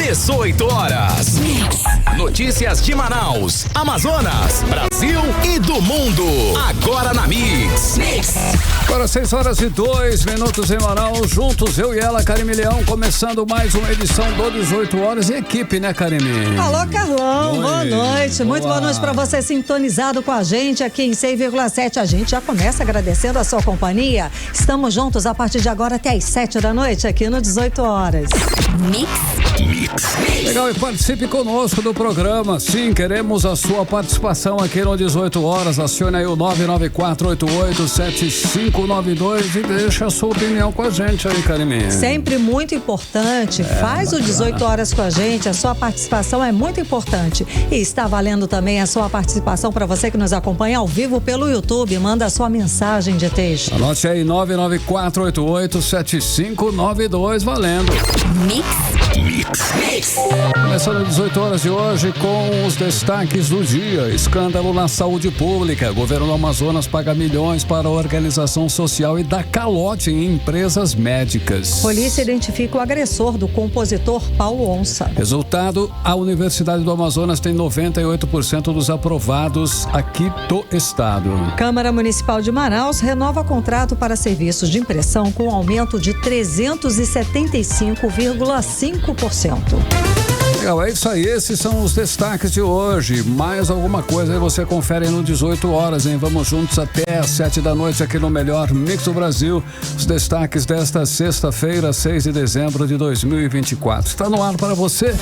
18 horas. Notícias de Manaus, Amazonas, Brasil e do mundo. Agora na Mix. Agora 6h02 em Manaus, juntos eu e ela, Karime Leão, começando mais uma edição do 18 horas em equipe, né, Karime? Alô, Carlão, boa noite. Muito boa noite pra você sintonizado com a gente aqui em 100,7. A gente já começa agradecendo a sua companhia. Estamos juntos a partir de agora até às 7 da noite aqui no 18 horas. Legal, e participe conosco do programa. Sim, queremos a sua participação aqui no 18 horas. Acione aí o 994887592 e deixa a sua opinião com a gente aí, Karime. Sempre muito importante. Faz o 18 horas com a gente. A sua participação é muito importante. E está valendo também a sua participação para você que nos acompanha ao vivo pelo YouTube. Manda a sua mensagem de texto. Anote aí 994887592, valendo. Começando 18 horas de hoje com os destaques do dia. Escândalo na saúde pública. Governo do Amazonas paga milhões para a organização social e dá calote em empresas médicas. Polícia identifica o agressor do compositor Paulo Onça. Resultado, a Universidade do Amazonas tem 98% dos aprovados aqui do estado. Câmara Municipal de Manaus renova contrato para serviços de impressão com aumento de 375,5%. Legal, é isso aí, esses são os destaques de hoje. Mais alguma coisa aí você confere no 18 horas, hein? Vamos juntos até às 7 da noite aqui no melhor Mix do Brasil. Os destaques desta sexta-feira, 6 de dezembro de 2024. Está no ar para você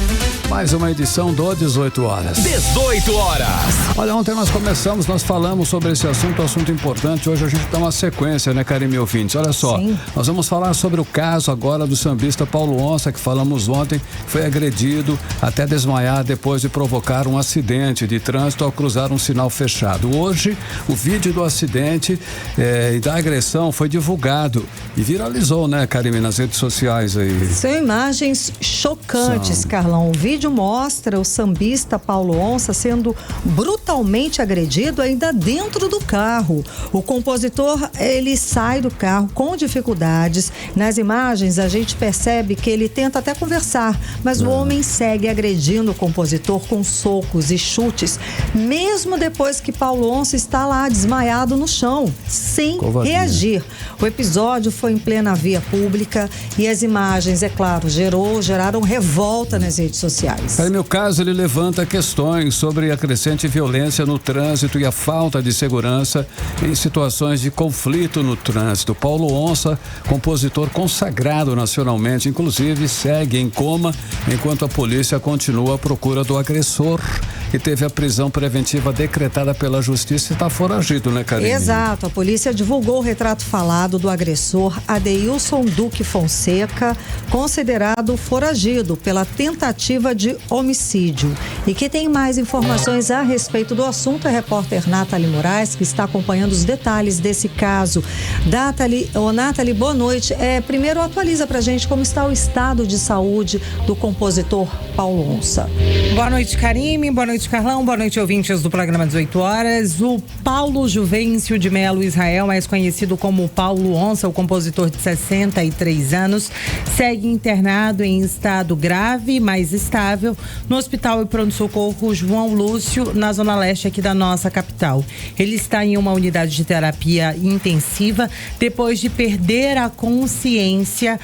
mais uma edição do 18 horas. 18 horas. Olha, ontem nós falamos sobre esse assunto importante. Hoje a gente dá uma sequência, né, Karime ouvintes? Olha só, Sim. Nós vamos falar sobre o caso agora do sambista Paulo Onça, que falamos ontem, foi agredido até desmaiar depois de provocar um acidente de trânsito ao cruzar um sinal fechado. Hoje, o vídeo do acidente e da agressão foi divulgado e viralizou, né, Karime, nas redes sociais aí. São imagens chocantes, Carlão. O vídeo mostra o sambista Paulo Onça sendo brutalmente agredido ainda dentro do carro. O compositor, ele sai do carro com dificuldades. Nas imagens, a gente percebe que ele tenta até conversar, mas o homem segue agredindo o compositor com socos e chutes, mesmo depois que Paulo Onça está lá desmaiado no chão, sem reagir. O episódio foi em plena via pública e as imagens, é claro, geraram revolta nas redes sociais. Aí, no caso, ele levanta questões sobre a crescente violência no trânsito e a falta de segurança em situações de conflito no trânsito. Paulo Onça, compositor consagrado nacionalmente, inclusive segue em coma enquanto a polícia continua à procura do agressor e teve a prisão preventiva decretada pela justiça e está foragido, né, Karine? Exato, a polícia divulgou o retrato falado do agressor Adeilson Duque Fonseca, considerado foragido pela tentativa de homicídio. E quem tem mais informações a respeito do assunto é a repórter Nathalie Moraes, que está acompanhando os detalhes desse caso. Nathalie, boa noite. Primeiro atualiza pra gente como está o estado de saúde do compositor Paulo Onça. Boa noite, Karime. Boa noite, Carlão. Boa noite, ouvintes do programa 18 horas. O Paulo Juvencio de Melo Israel, mais conhecido como Paulo Onça, o compositor de 63 anos, segue internado em estado grave, mas estável, no Hospital e Pronto-Socorro João Lúcio, na zona leste aqui da nossa capital. Ele está em uma unidade de terapia intensiva depois de perder a consciência,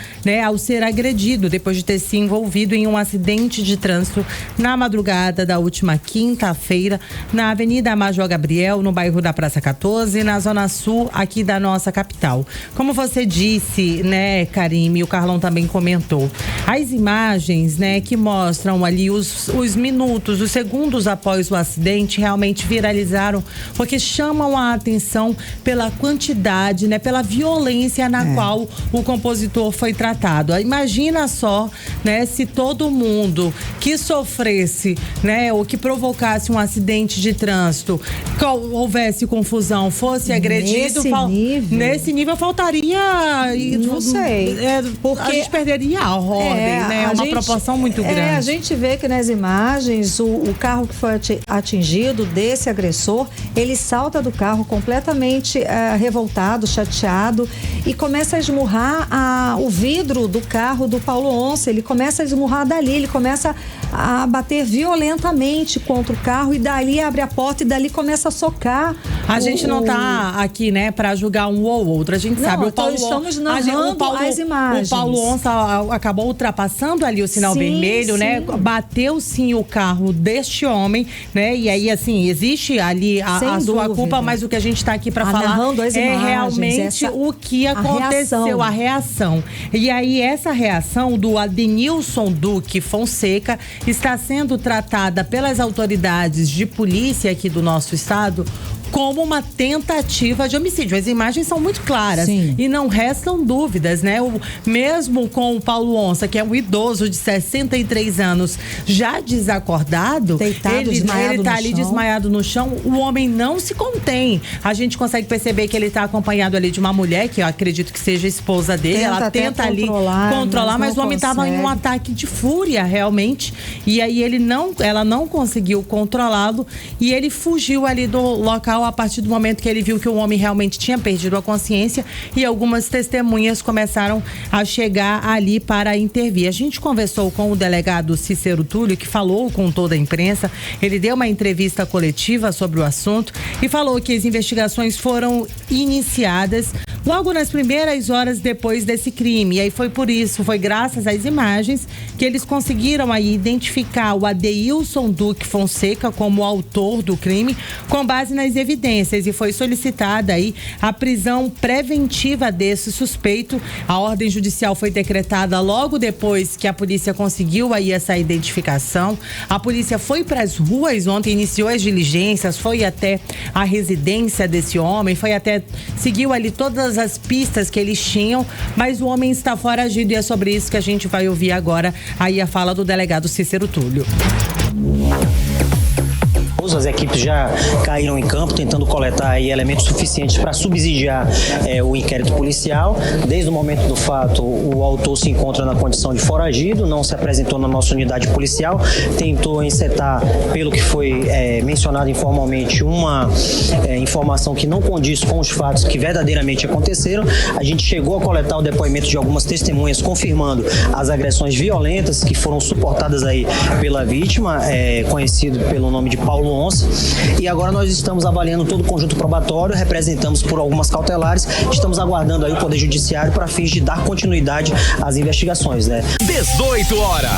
ao ser agredido, depois de ter se envolvido em um acidente de trânsito na madrugada da última quinta-feira, na Avenida Major Gabriel, no bairro da Praça 14, na zona sul aqui da nossa capital. Como você disse, Karime, o Carlão também comentou, as imagens, que mostram ali os minutos, os segundos após o acidente realmente viralizaram, porque chamam a atenção pela quantidade, pela violência na qual o compositor foi tratado. Imagina só, se todo mundo que sofresse, ou que provocasse um acidente de trânsito, houvesse confusão, fosse agredido, nesse nível faltaria, não sei, porque a gente perderia a ordem, né? É uma proporção muito grande. A gente vê que nas imagens o carro que foi atingido desse agressor, ele salta do carro completamente revoltado, chateado, e começa a esmurrar o vidro do carro do Paulo Onça. Ele começa a esmurrar dali, ele começa a bater violentamente contra o carro, e dali abre a porta e dali começa a socar. A gente não tá aqui, né, para julgar um ou outro. A gente sabe, estamos narrando as imagens. O Paulo Onça acabou ultrapassando ali o sinal vermelho, né? Bateu sim o carro deste homem, né? E aí, assim, existe ali a sua culpa, mas o que a gente tá aqui para falar é realmente o que aconteceu, a reação. E aí, essa reação do Adenilson Duque Fonseca está sendo tratada pelas autoridades de polícia aqui do nosso estado como uma tentativa de homicídio. As imagens são muito claras. Sim. E não restam dúvidas, né? Mesmo com o Paulo Onça, que é um idoso de 63 anos, já desacordado, ele tá ali desmaiado no chão, o homem não se contém. A gente consegue perceber que ele está acompanhado ali de uma mulher, que eu acredito que seja a esposa dele. Ela tenta ali controlar, mas o homem estava em um ataque de fúria, realmente. E aí ela não conseguiu controlá-lo, e ele fugiu ali do local a partir do momento que ele viu que o homem realmente tinha perdido a consciência, e algumas testemunhas começaram a chegar ali para intervir. A gente conversou com o delegado Cícero Túlio, que falou com toda a imprensa. Ele deu uma entrevista coletiva sobre o assunto e falou que as investigações foram iniciadas logo nas primeiras horas depois desse crime. E aí foi graças às imagens que eles conseguiram aí identificar o Adeilson Duque Fonseca como o autor do crime, com base nas evidências, e foi solicitada aí a prisão preventiva desse suspeito. A ordem judicial foi decretada logo depois que a polícia conseguiu aí essa identificação. A polícia foi para as ruas ontem, iniciou as diligências, foi até a residência desse homem, seguiu ali todas as pistas que eles tinham, mas o homem está foragido, e é sobre isso que a gente vai ouvir agora aí a fala do delegado Cícero Túlio. As equipes já caíram em campo tentando coletar aí elementos suficientes para subsidiar o inquérito policial. Desde o momento do fato, o autor se encontra na condição de foragido, não se apresentou na nossa unidade policial, tentou encetar, pelo que foi mencionado informalmente, uma informação que não condiz com os fatos que verdadeiramente aconteceram. A gente chegou a coletar o depoimento de algumas testemunhas confirmando as agressões violentas que foram suportadas aí pela vítima, conhecido pelo nome de Paulo Onça, e agora nós estamos avaliando todo o conjunto probatório, representamos por algumas cautelares, estamos aguardando aí o Poder Judiciário para fins de dar continuidade às investigações, né? 18 horas.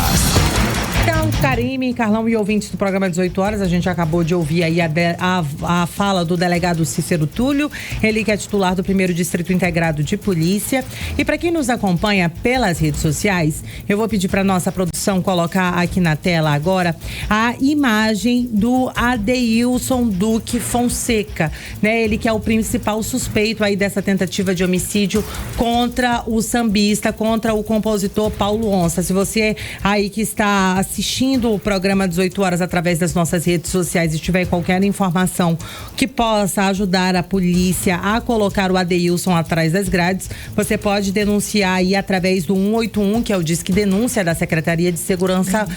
Então, Karime, Carlão e ouvintes do programa 18 horas, a gente acabou de ouvir aí a fala do delegado Cícero Túlio, ele que é titular do 1º Distrito Integrado de Polícia. E para quem nos acompanha pelas redes sociais, eu vou pedir para nossa produção colocar aqui na tela agora a imagem do Adeilson Duque Fonseca, né? Ele que é o principal suspeito aí dessa tentativa de homicídio contra o sambista, contra o compositor Paulo Onça. Se você aí que está assistindo o programa 18 horas através das nossas redes sociais e tiver qualquer informação que possa ajudar a polícia a colocar o Adeilson atrás das grades, você pode denunciar aí através do 181, que é o Disque Denúncia da Secretaria de Segurança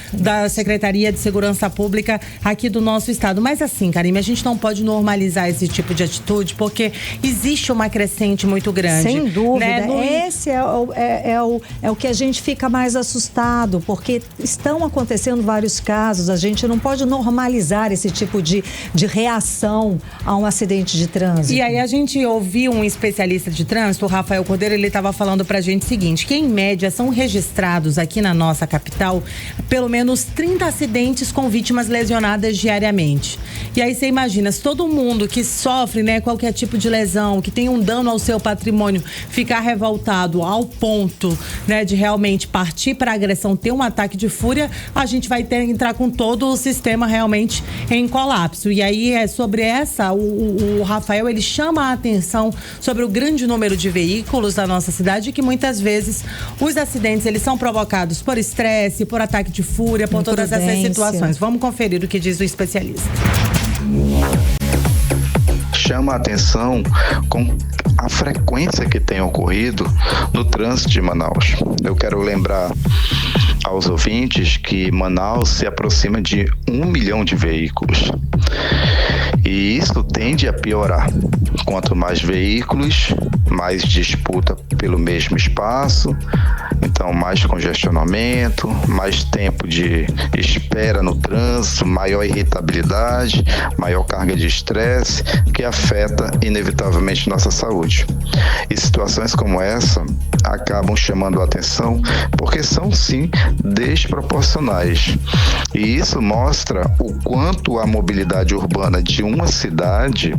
Pública aqui do nosso estado. Mas assim, Karime, a gente não pode normalizar esse tipo de atitude, porque existe uma crescente muito grande. Sem dúvida, né? Esse é o que a gente fica mais assustado, porque estão acontecendo vários casos. A gente não pode normalizar esse tipo de reação a um acidente de trânsito. E aí a gente ouviu um especialista de trânsito, o Rafael Cordeiro, ele estava falando pra gente o seguinte, que em média são registrados aqui na nossa capital pelo menos 30 acidentes com vítimas lesionadas diariamente. E aí você imagina, se todo mundo que sofre, né, qualquer tipo de lesão, que tem um dano ao seu patrimônio, ficar revoltado ao ponto, né, de realmente partir para agressão, ter um ataque de fúria, a gente vai entrar com todo o sistema realmente em colapso. E aí, sobre essa, o Rafael, ele chama a atenção sobre o grande número de veículos da nossa cidade, que muitas vezes os acidentes, eles são provocados por estresse, por ataque de fúria, por todas essas situações. Vamos conferir o que diz o especialista. Chama a atenção com a frequência que tem ocorrido no trânsito de Manaus. Eu quero lembrar aos ouvintes que Manaus se aproxima de 1 milhão de veículos. E isso tende a piorar. Quanto mais veículos, mais disputa pelo mesmo espaço, então mais congestionamento, mais tempo de espera no trânsito, maior irritabilidade, maior carga de estresse, que afeta inevitavelmente nossa saúde. E situações como essa acabam chamando a atenção porque são sim desproporcionais. E isso mostra o quanto a mobilidade urbana de uma cidade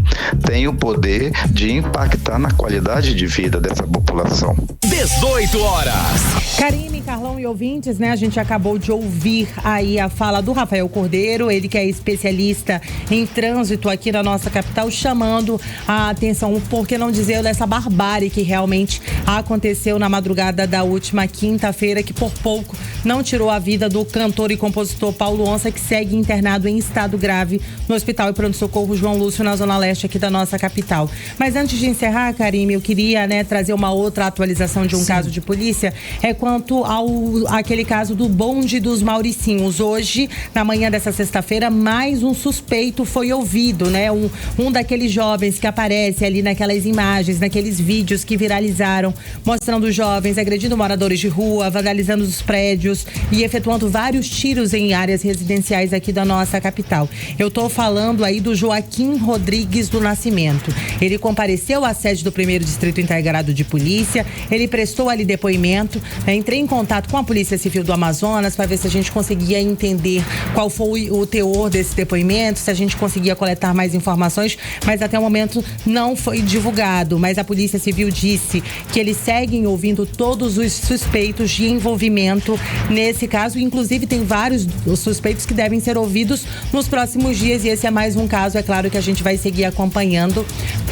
tem o poder de impactar na qualidade de vida dessa população. 18 horas. Karine, Carlão e ouvintes, né? A gente acabou de ouvir aí a fala do Rafael Cordeiro, ele que é especialista em trânsito aqui na nossa capital, chamando a atenção, por que não dizer, dessa barbárie que realmente aconteceu na madrugada da última quinta-feira, que por pouco não tirou a vida do cantor e compositor Paulo Onça, que segue internado em estado grave no Hospital e Pronto-Socorro João Lúcio, na Zona Leste aqui da nossa capital. Mas antes de encerrar, Karine, eu queria, trazer uma outra atualização de um caso de polícia, quanto àquele caso do bonde dos Mauricinhos. Hoje, na manhã dessa sexta-feira, mais um suspeito foi ouvido, um daqueles jovens que aparece ali naquelas imagens, naqueles vídeos que viralizaram, mostrando jovens agredindo moradores de rua, vandalizando os prédios e efetuando vários tiros em áreas residenciais aqui da nossa capital. Eu estou falando aí do Joaquim Rodrigues do Nascimento. Ele compareceu à sede do 1º Distrito Integrado de Polícia, ele prestou ali depoimento, entrei em contato com a Polícia Civil do Amazonas para ver se a gente conseguia entender qual foi o teor desse depoimento, se a gente conseguia coletar mais informações, mas até o momento não foi divulgado. Mas a Polícia Civil disse que eles seguem ouvindo todos os suspeitos de envolvimento nesse caso, inclusive tem vários suspeitos que devem ser ouvidos nos próximos dias, e esse é mais um caso, é claro, que a gente vai seguir acompanhando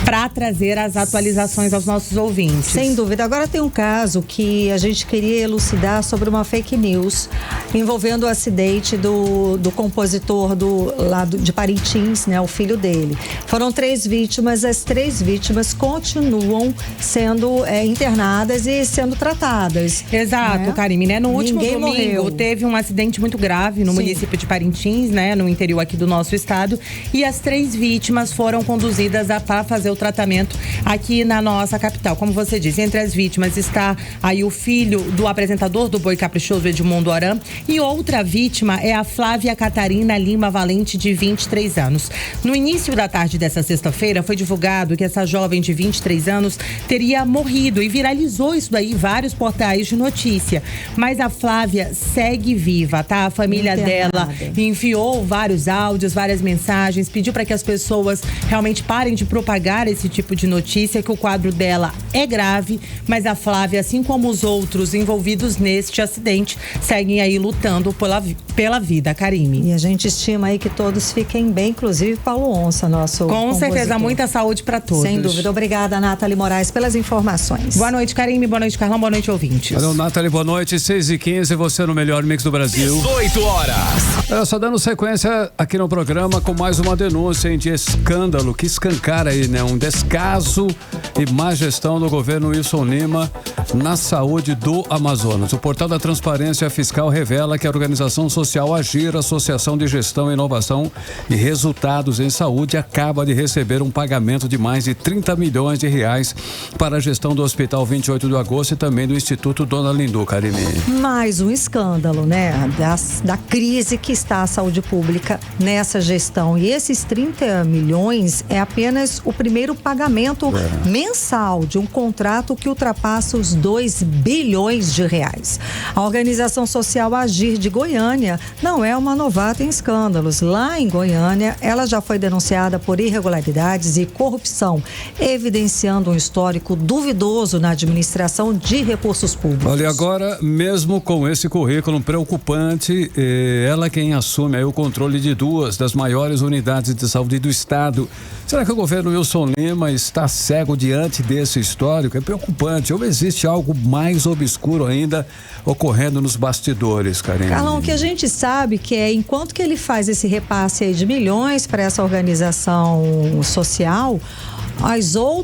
para trazer as atualizações aos nossos ouvintes. Sem dúvida. Agora tem um caso que a gente queria elucidar sobre uma fake news envolvendo o acidente do compositor lá de Parintins, o filho dele. Foram 3 vítimas, as 3 vítimas continuam sendo internadas e sendo tratadas. Exato, Karine, No último Ninguém domingo morreu. Teve um acidente muito grave no município de Parintins, no interior aqui do nosso estado, e as 3 vítimas foram conduzidas para fazer o tratamento aqui na nossa capital. Como você disse, entre as vítimas está aí o filho do apresentador do Boi Caprichoso, Edmundo Oram, e outra vítima é a Flávia Catarina Lima Valente, de 23 anos. No início da tarde dessa sexta-feira, foi divulgado que essa jovem de 23 anos teria morrido, e viralizou isso daí vários portais de notícia. Mas a Flávia segue viva, tá? A família dela enviou vários áudios, várias mensagens, pediu para que as pessoas realmente parem de propagar esse tipo de notícia, que o quadro dela é grave, mas a Flávia, assim como os outros envolvidos neste acidente, seguem aí lutando pela vida, Karine. E a gente estima aí que todos fiquem bem, inclusive Paulo Onça, nosso Com certeza, compositor. muita saúde para todos. Sem dúvida. Obrigada, Nathalie Moraes, pelas informações. Boa noite, Karine. Boa noite, Carlão. Boa noite, ouvintes. Valeu, Nathalie. Boa noite. 6h15, você no melhor mix do Brasil. 18 horas. Só dando sequência aqui no programa com mais uma denúncia de escândalo que escancara aí, um descaso e má gestão do governo Wilson Lima na saúde do Amazonas. O portal da Transparência Fiscal revela que a organização social Agir, Associação de Gestão, Inovação e Resultados em Saúde, acaba de receber um pagamento de mais de 30 milhões de reais para a gestão do Hospital 28 de Agosto e também do Instituto Dona Lindu, Karine. Mais um escândalo, da crise que está a saúde pública nessa gestão. E esses 30 milhões é apenas o primeiro pagamento mensal de um contrato que ultrapassa os 2 bilhões de reais. A organização social Agir Agir de Goiânia não é uma novata em escândalos. Lá em Goiânia, ela já foi denunciada por irregularidades e corrupção, evidenciando um histórico duvidoso na administração de recursos públicos. Olha, agora, mesmo com esse currículo preocupante, ela quem assume aí o controle de 2 das maiores unidades de saúde do estado. Será que o governo Wilson Lima está cego diante desse histórico? É preocupante. Ou existe algo mais obscuro ainda ocorrendo nos bastidores, Karine? Carlão, o que a gente sabe que é, enquanto que ele faz esse repasse aí de milhões para essa organização social,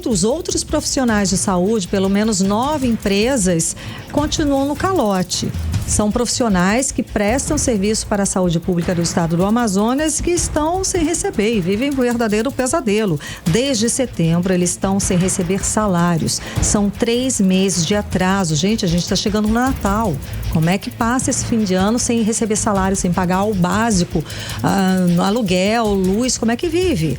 os outros profissionais de saúde, pelo menos 9 empresas, continuam no calote. São profissionais que prestam serviço para a saúde pública do estado do Amazonas que estão sem receber e vivem um verdadeiro pesadelo. Desde setembro, eles estão sem receber salários. São 3 meses de atraso. Gente, a gente está chegando no Natal. Como é que passa esse fim de ano sem receber salário, sem pagar o básico, aluguel, luz, como é que vive?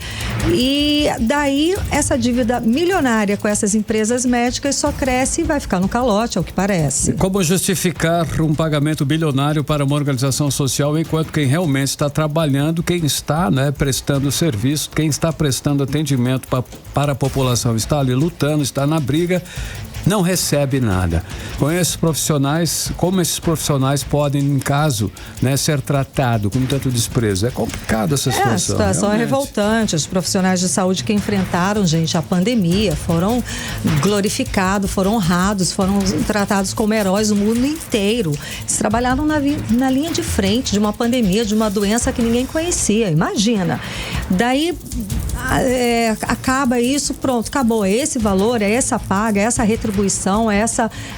E daí, essa dívida milionária com essas empresas médicas só cresce e vai ficar no calote, é o que parece. Como justificar um pagamento bilionário para uma organização social enquanto quem realmente está trabalhando, quem está, prestando serviço, quem está prestando atendimento para a população, está ali lutando, está na briga, não recebe nada. Com esses profissionais, como esses profissionais podem, em caso, ser tratado com tanto desprezo? É complicado essa situação. A situação realmente é revoltante. Os profissionais de saúde que enfrentaram, gente, a pandemia, foram glorificados, foram honrados, foram tratados como heróis no mundo inteiro. Eles trabalharam na linha de frente de uma pandemia, de uma doença que ninguém conhecia. Imagina. Daí acaba isso, pronto, acabou. É esse valor, é essa paga, é essa retribuição, é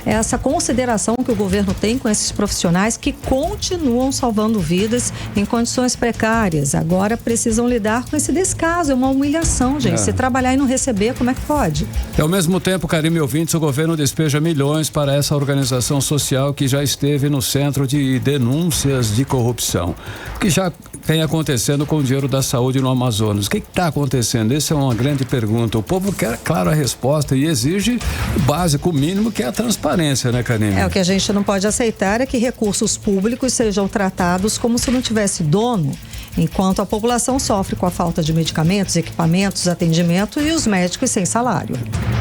essa consideração que o governo tem com esses profissionais que continuam salvando vidas em condições precárias. Agora precisam lidar com esse descaso, é uma humilhação, gente. Se trabalhar e não receber, como é que pode? Ao mesmo tempo, Karine ouvintes, o governo despeja milhões para essa organização social que já esteve no centro de denúncias de corrupção. O que já vem acontecendo com o dinheiro da saúde no Amazonas? O que está acontecendo? Essa é uma grande pergunta. O povo quer, claro, a resposta e exige o básico, o mínimo, que é a transparência, né, Karine? O que a gente não pode aceitar é que recursos públicos sejam tratados como se não tivesse dono, enquanto a população sofre com a falta de medicamentos, equipamentos, atendimento e os médicos sem salário.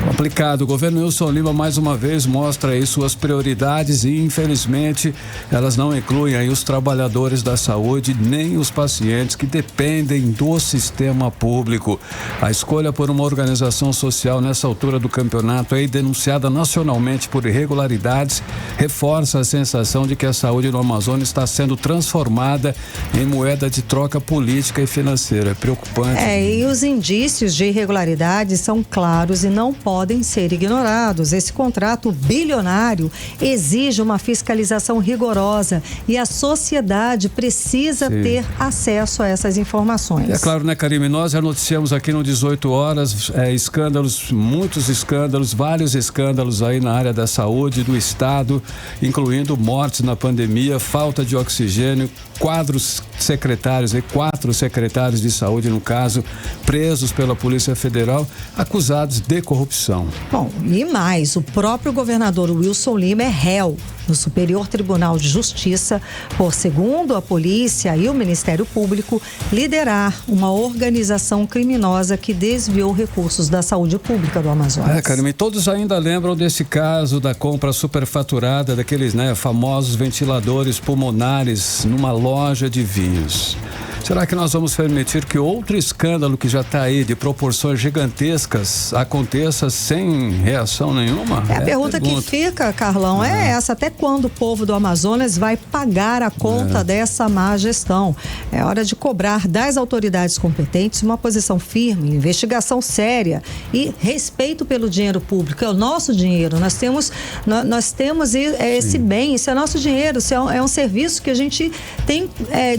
Complicado. O governo Wilson Lima, mais uma vez, mostra aí suas prioridades e, infelizmente, elas não incluem aí os trabalhadores da saúde, nem os pacientes que dependem do sistema público. A escolha por uma organização social nessa altura do campeonato aí, denunciada nacionalmente por irregularidades, reforça a sensação de que a saúde no Amazonas está sendo transformada em moeda de troca política e financeira. É preocupante. E os indícios de irregularidades são claros e não podem ser ignorados. Esse contrato bilionário exige uma fiscalização rigorosa e a sociedade precisa ter acesso a essas informações. É claro, né, Karine? Nós já noticiamos aqui no 18 horas escândalos, muitos escândalos, vários escândalos aí na área da saúde do estado, incluindo mortes na pandemia, falta de oxigênio, 4 secretários de saúde, no caso, presos pela Polícia Federal, acusados de corrupção. Bom, e mais, o próprio governador Wilson Lima é réu no Superior Tribunal de Justiça por, segundo a polícia e o Ministério Público, liderar uma organização criminosa que desviou recursos da saúde pública do Amazonas. Karine, todos ainda lembram desse caso da compra superfaturada daqueles, famosos ventiladores pulmonares numa loja de vinhos. Será que nós vamos permitir que outro escândalo que já está aí de proporções gigantescas aconteça sem reação nenhuma? A pergunta que fica, Carlão, é essa: até quando o povo do Amazonas vai pagar a conta dessa má gestão? É hora de cobrar das autoridades competentes uma posição firme, investigação séria e respeito pelo dinheiro público. É o nosso dinheiro, nós temos esse bem, isso é nosso dinheiro, isso é um serviço que a gente tem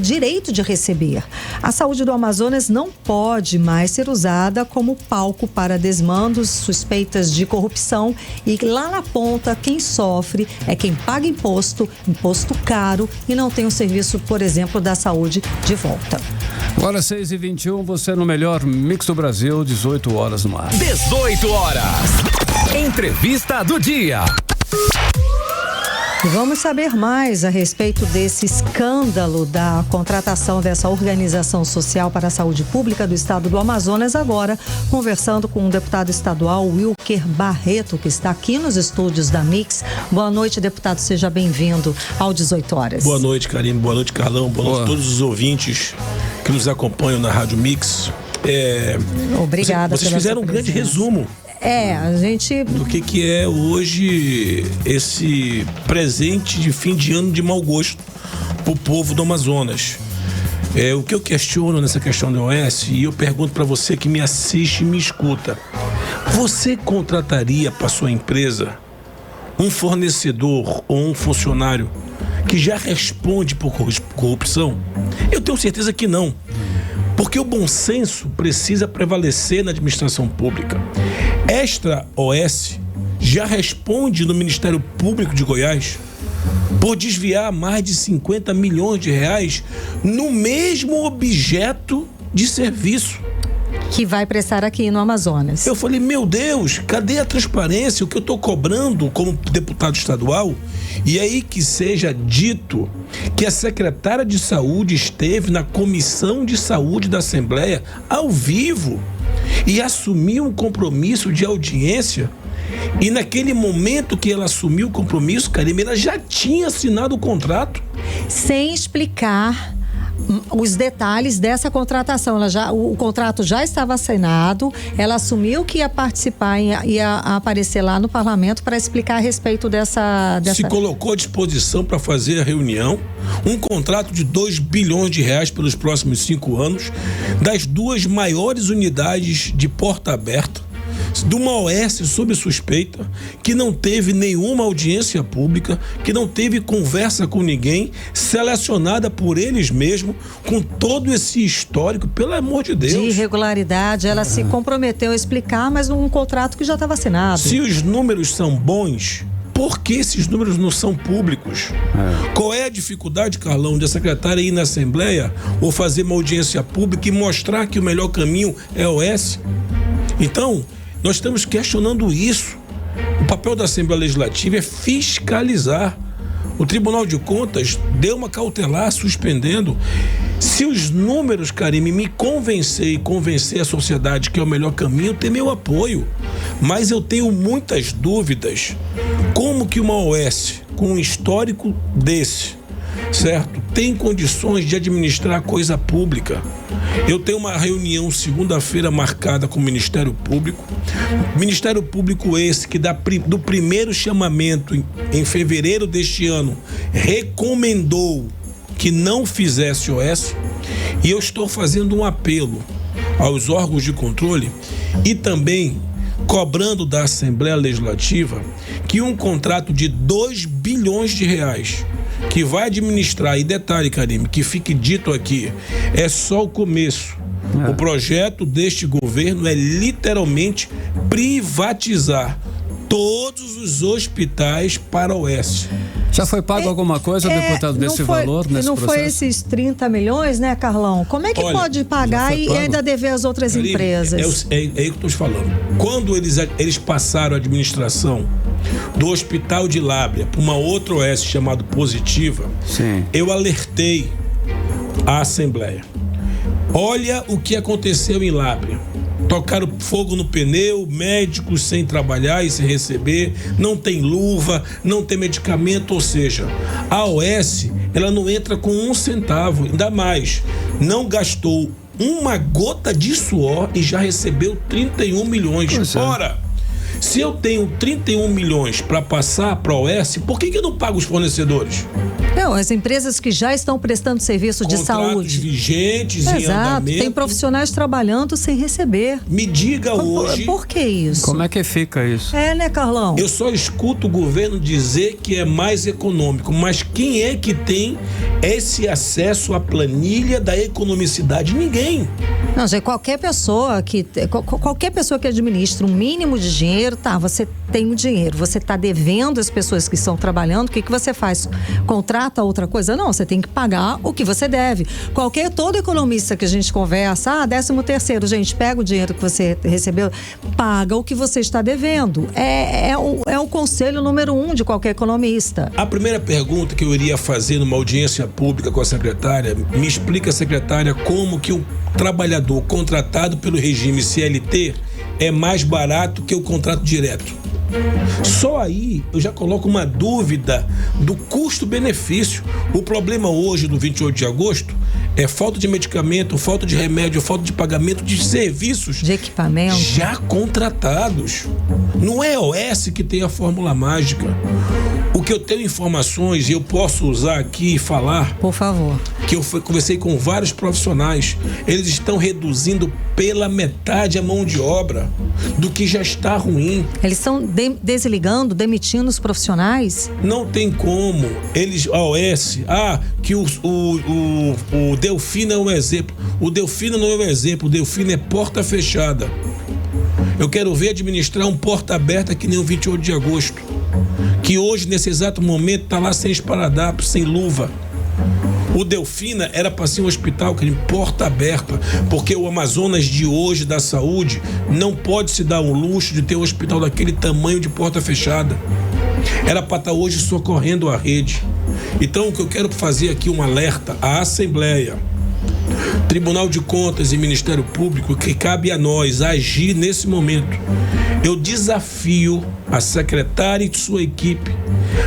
direito de receber. A saúde do Amazonas não pode mais ser usada como palco para desmandos, suspeitas de corrupção, e lá na ponta quem sofre é quem paga imposto caro e não tem o serviço, por exemplo, da saúde de volta. Agora 6h21, você no melhor mix do Brasil, 18 horas no ar. 18 horas. Entrevista do dia. E vamos saber mais a respeito desse escândalo da contratação dessa organização social para a saúde pública do estado do Amazonas, agora conversando com o deputado estadual Wilker Barreto, que está aqui nos estúdios da Mix. Boa noite, deputado, seja bem-vindo ao 18 horas. Boa noite, Karine, boa noite, Carlão, boa noite a todos os ouvintes que nos acompanham na Rádio Mix. Obrigada. Vocês fizeram um grande resumo a gente... do que é hoje esse presente de fim de ano de mau gosto para o povo do Amazonas. O que eu questiono nessa questão da OS, e eu pergunto para você que me assiste e me escuta, você contrataria para sua empresa um fornecedor ou um funcionário que já responde por corrupção? Eu tenho certeza que não. Porque o bom senso precisa prevalecer na administração pública. Esta OS já responde no Ministério Público de Goiás por desviar mais de 50 milhões de reais no mesmo objeto de serviço que vai prestar aqui no Amazonas. Eu falei, meu Deus, cadê a transparência? O que eu estou cobrando como deputado estadual? E aí que seja dito que a secretária de saúde esteve na comissão de saúde da Assembleia ao vivo e assumiu um compromisso de audiência. E naquele momento que ela assumiu o compromisso, Karime, ela já tinha assinado o contrato. Sem explicar os detalhes dessa contratação. O contrato já estava assinado, ela assumiu que ia participar, ia aparecer lá no parlamento para explicar a respeito dessa... Se colocou à disposição para fazer a reunião, um contrato de 2 bilhões de reais pelos próximos 5 anos, das 2 maiores unidades de porta aberta, de uma OS sob suspeita, que não teve nenhuma audiência pública, que não teve conversa com ninguém, selecionada por eles mesmos, com todo esse histórico, pelo amor de Deus. De irregularidade, ela se comprometeu a explicar, mas num contrato que já estava assinado. Se os números são bons, por que esses números não são públicos? Qual é a dificuldade, Carlão, de a secretária ir na Assembleia ou fazer uma audiência pública e mostrar que o melhor caminho é a OS? Então, nós estamos questionando isso. O papel da Assembleia Legislativa é fiscalizar. O Tribunal de Contas deu uma cautelar suspendendo. Se os números, Karime, me convencer e convencer a sociedade que é o melhor caminho, tem meu apoio. Mas eu tenho muitas dúvidas. Como que uma OS com um histórico desse, certo, tem condições de administrar coisa pública? Eu tenho uma reunião segunda-feira marcada com o Ministério Público. Ministério Público esse que do primeiro chamamento em fevereiro deste ano recomendou que não fizesse OS. E eu estou fazendo um apelo aos órgãos de controle e também cobrando da Assembleia Legislativa que um contrato de 2 bilhões de reais que vai administrar, e detalhe, Karime, que fique dito aqui, é só o começo. O projeto deste governo é literalmente privatizar todos os hospitais para a OS. Já foi pago alguma coisa, deputado, desse valor nesse não processo? Foi esses 30 milhões, né, Carlão? Como é que pode pagar e ainda dever às outras empresas? É aí que eu estou te falando. Quando eles passaram a administração do Hospital de Lábrea para uma outra OS chamada Positiva, sim, eu alertei a Assembleia. Olha o que aconteceu em Lábrea. Tocaram fogo no pneu, médicos sem trabalhar e sem receber, não tem luva, não tem medicamento, ou seja, a OS, ela não entra com 1 centavo, ainda mais, não gastou uma gota de suor e já recebeu 31 milhões. Ora, se eu tenho 31 milhões para passar para a OS, por que eu não pago os fornecedores? Não, as empresas que já estão prestando serviço de saúde. Contratos vigentes em andamento. Tem profissionais trabalhando sem receber. Me diga hoje. Por que isso? Como é que fica isso? Né, Carlão? Eu só escuto o governo dizer que é mais econômico, mas quem é que tem esse acesso à planilha da economicidade? Ninguém. Não, gente, qualquer pessoa que administra um mínimo de dinheiro dinheiro, tá, você tem o dinheiro, você está devendo as pessoas que estão trabalhando, o que você faz? Contrata outra coisa? Não, você tem que pagar o que você deve. Todo economista que a gente conversa, 13º, gente, pega o dinheiro que você recebeu, paga o que você está devendo. É o conselho número 1 de qualquer economista. A primeira pergunta que eu iria fazer numa audiência pública com a secretária, me explica, secretária, como que o trabalhador contratado pelo regime CLT é mais barato que o contrato direto. Só aí eu já coloco uma dúvida do custo-benefício. O problema hoje, do 28 de agosto, é falta de medicamento, falta de remédio, falta de pagamento de serviços de equipamento já contratados. Não é OS que tem a fórmula mágica. O que eu tenho informações e eu posso usar aqui e falar, por favor, que eu conversei com vários profissionais, eles estão reduzindo pela metade a mão de obra do que já está ruim. Eles estão desligando, demitindo os profissionais? Não tem como. Eles, a OS, que o Delfino é um exemplo. O Delfino não é um exemplo, o Delfino é porta fechada. Eu quero ver administrar um porta aberta que nem o 28 de agosto. Que hoje, nesse exato momento, está lá sem esparadrapo, sem luva. O Delfina era para ser um hospital que tem porta aberta, porque o Amazonas de hoje da saúde não pode se dar o luxo de ter um hospital daquele tamanho de porta fechada. Era para estar hoje socorrendo a rede. Então, o que eu quero fazer aqui um alerta à Assembleia, Tribunal de Contas e Ministério Público, que cabe a nós agir nesse momento. Eu desafio a secretária e sua equipe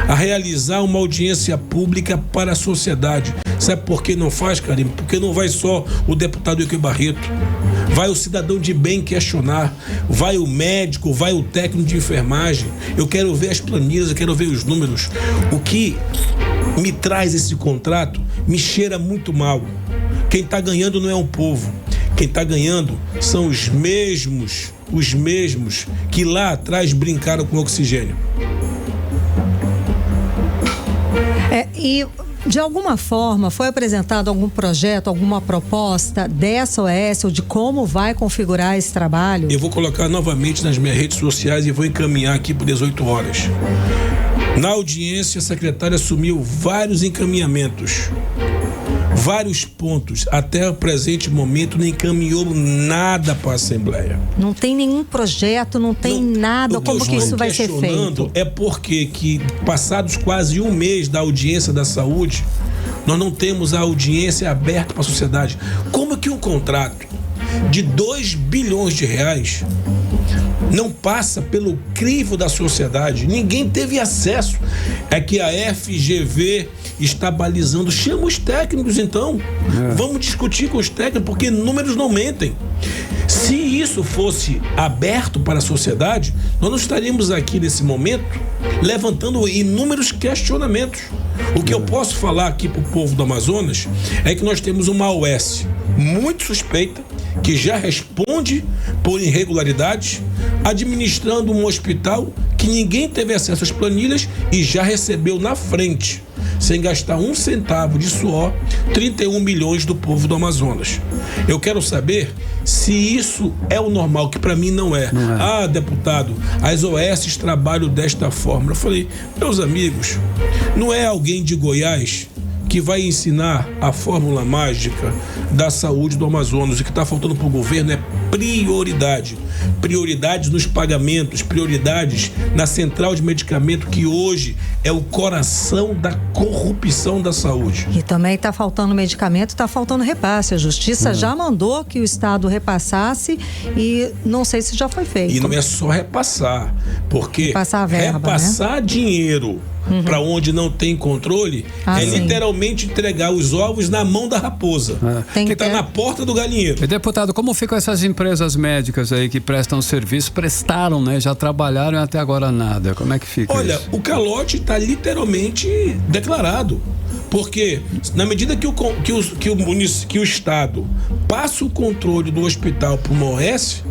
a realizar uma audiência pública para a sociedade. Sabe por que não faz, Karime? Porque não vai só o deputado Euque Barreto. Vai o cidadão de bem questionar, vai o médico, vai o técnico de enfermagem. Eu quero ver as planilhas, eu quero ver os números. O que me traz esse contrato me cheira muito mal. Quem está ganhando não é um povo. Quem está ganhando são os mesmos que lá atrás brincaram com oxigênio. E de alguma forma foi apresentado algum projeto, alguma proposta dessa OS ou de como vai configurar esse trabalho? Eu vou colocar novamente nas minhas redes sociais e vou encaminhar aqui por 18 horas. Na audiência, a secretária assumiu vários encaminhamentos, vários pontos. Até o presente momento não encaminhou nada para a Assembleia. Não tem nenhum projeto, não tem nada. Como que isso vai ser feito? É porque que passados quase um mês da audiência da saúde, nós não temos a audiência aberta para a sociedade. Como que um contrato de 2 bilhões de reais não passa pelo crivo da sociedade? Ninguém teve acesso. É que a FGV está balizando. Chama os técnicos, então. Vamos discutir com os técnicos, porque números não mentem. Se isso fosse aberto para a sociedade, nós não estaríamos aqui nesse momento levantando inúmeros questionamentos. O que eu posso falar aqui para o povo do Amazonas é que nós temos uma OS muito suspeita, que já responde por irregularidades, administrando um hospital que ninguém teve acesso às planilhas e já recebeu na frente, sem gastar um centavo de suor, 31 milhões do povo do Amazonas. Eu quero saber se isso é o normal, que para mim não é. Deputado, as OS trabalham desta forma. Eu falei, meus amigos, não é alguém de Goiás que vai ensinar a fórmula mágica da saúde do Amazonas. O que está faltando para o governo é prioridade. Prioridades nos pagamentos, prioridades na central de medicamento, que hoje é o coração da corrupção da saúde. E também está faltando medicamento, está faltando repasse. A Justiça já mandou que o Estado repassasse e não sei se já foi feito. E não é só repassar, porque repassar a verba, repassar dinheiro para onde não tem controle é literalmente entregar os ovos na mão da raposa, que está na porta do galinheiro. E, deputado, como ficam essas empresas médicas aí que prestam serviço, prestaram, né? Já trabalharam e até agora nada. Como é que fica isso? Olha, o calote está literalmente declarado. Porque na medida que o Estado passa o controle do hospital para uma OS,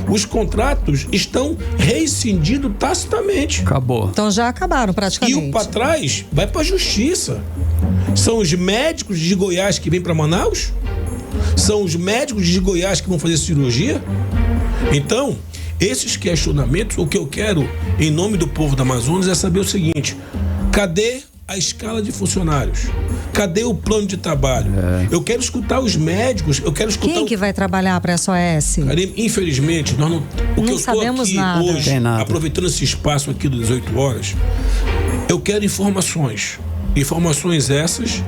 os contratos estão rescindidos tacitamente. Acabou. Então já acabaram praticamente. E o para trás vai para a Justiça. São os médicos de Goiás que vêm para Manaus? São os médicos de Goiás que vão fazer cirurgia? Então, esses questionamentos, o que eu quero, em nome do povo do Amazonas, é saber o seguinte: cadê a escala de funcionários? Cadê o plano de trabalho? Eu quero escutar os médicos, eu quero escutar... Quem que vai trabalhar para a SOS? Infelizmente, nós não... O que eu estou aqui nada. hoje, aproveitando esse espaço aqui das 18 horas, eu quero informações. Informações essas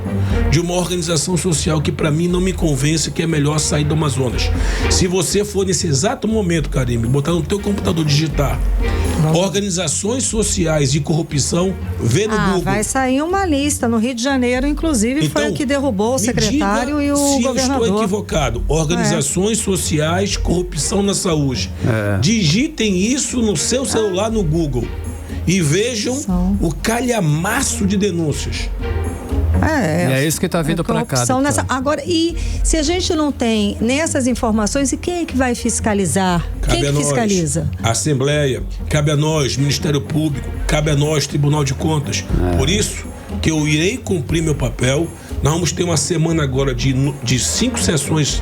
de uma organização social que para mim não me convence que é melhor sair do Amazonas. Se você for nesse exato momento, Karime, botar no teu computador, digitar organizações sociais de corrupção, vê no Google. Vai sair uma lista no Rio de Janeiro, inclusive, então, foi o que derrubou o secretário e o governador. Se eu estou equivocado, organizações sociais, corrupção na saúde. Digitem isso no seu celular no Google e vejam o calhamaço de denúncias. E é isso que está vindo para cá. Agora, e se a gente não tem nessas informações, e quem é que vai fiscalizar? Cabe quem a nós, fiscaliza? Assembleia, cabe a nós, Ministério Público, cabe a nós, Tribunal de Contas. Por isso que eu irei cumprir meu papel. Nós vamos ter uma semana agora de 5 sessões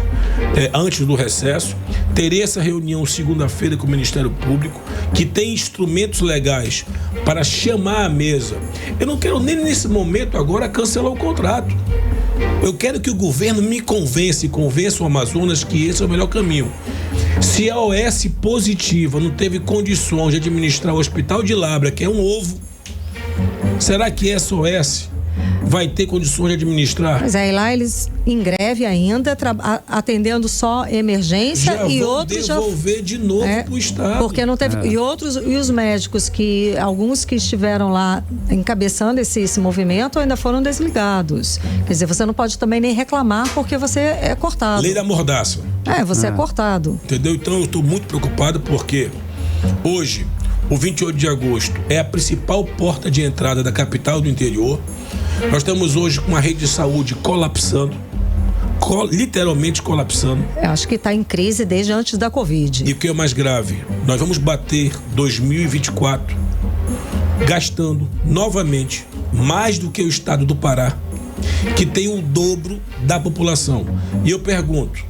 antes do recesso. Terei essa reunião segunda-feira com o Ministério Público, que tem instrumentos legais para chamar à mesa. Eu não quero nem nesse momento agora cancelar o contrato. Eu quero que o governo me convença o Amazonas que esse é o melhor caminho. Se a OS positiva não teve condições de administrar o Hospital de Labra, que é um ovo, será que essa OS vai ter condições de administrar? Pois é, e lá eles em greve ainda, atendendo só emergência, já e vão outros devolver de novo para o Estado. Porque não teve. E os médicos alguns que estiveram lá encabeçando esse movimento ainda foram desligados. Quer dizer, você não pode também nem reclamar porque você é cortado. Lei da mordaça. Você é cortado. Entendeu? Então eu estou muito preocupado porque hoje, o 28 de agosto, é a principal porta de entrada da capital do interior. Nós estamos hoje com uma rede de saúde colapsando, literalmente colapsando. Eu acho que está em crise desde antes da Covid. E o que é mais grave, nós vamos bater 2024 gastando novamente mais do que o estado do Pará, que tem o dobro da população. E eu pergunto,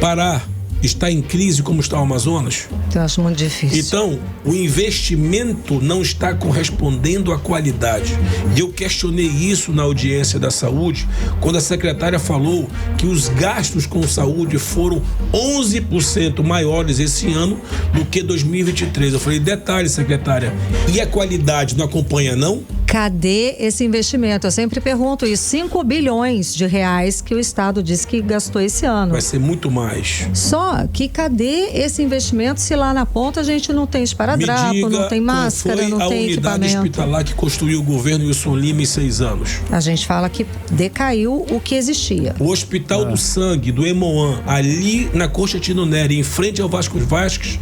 Pará está em crise como está o Amazonas? Eu acho muito difícil. Então, o investimento não está correspondendo à qualidade. E eu questionei isso na audiência da saúde, quando a secretária falou que os gastos com saúde foram 11% maiores esse ano do que 2023. Eu falei, detalhe, secretária, e a qualidade não acompanha, não? Cadê esse investimento? Eu sempre pergunto isso. 5 bilhões de reais que o Estado disse que gastou esse ano. Vai ser muito mais. Só que cadê esse investimento se lá na ponta a gente não tem esparadrapo, não tem máscara, não tem equipamento? A unidade hospitalar que construiu o governo Wilson Lima em 6 anos. A gente fala que decaiu o que existia. O Hospital do Sangue, do Hemoan, ali na Coxa Tino Nery, em frente ao Vasco Vasques,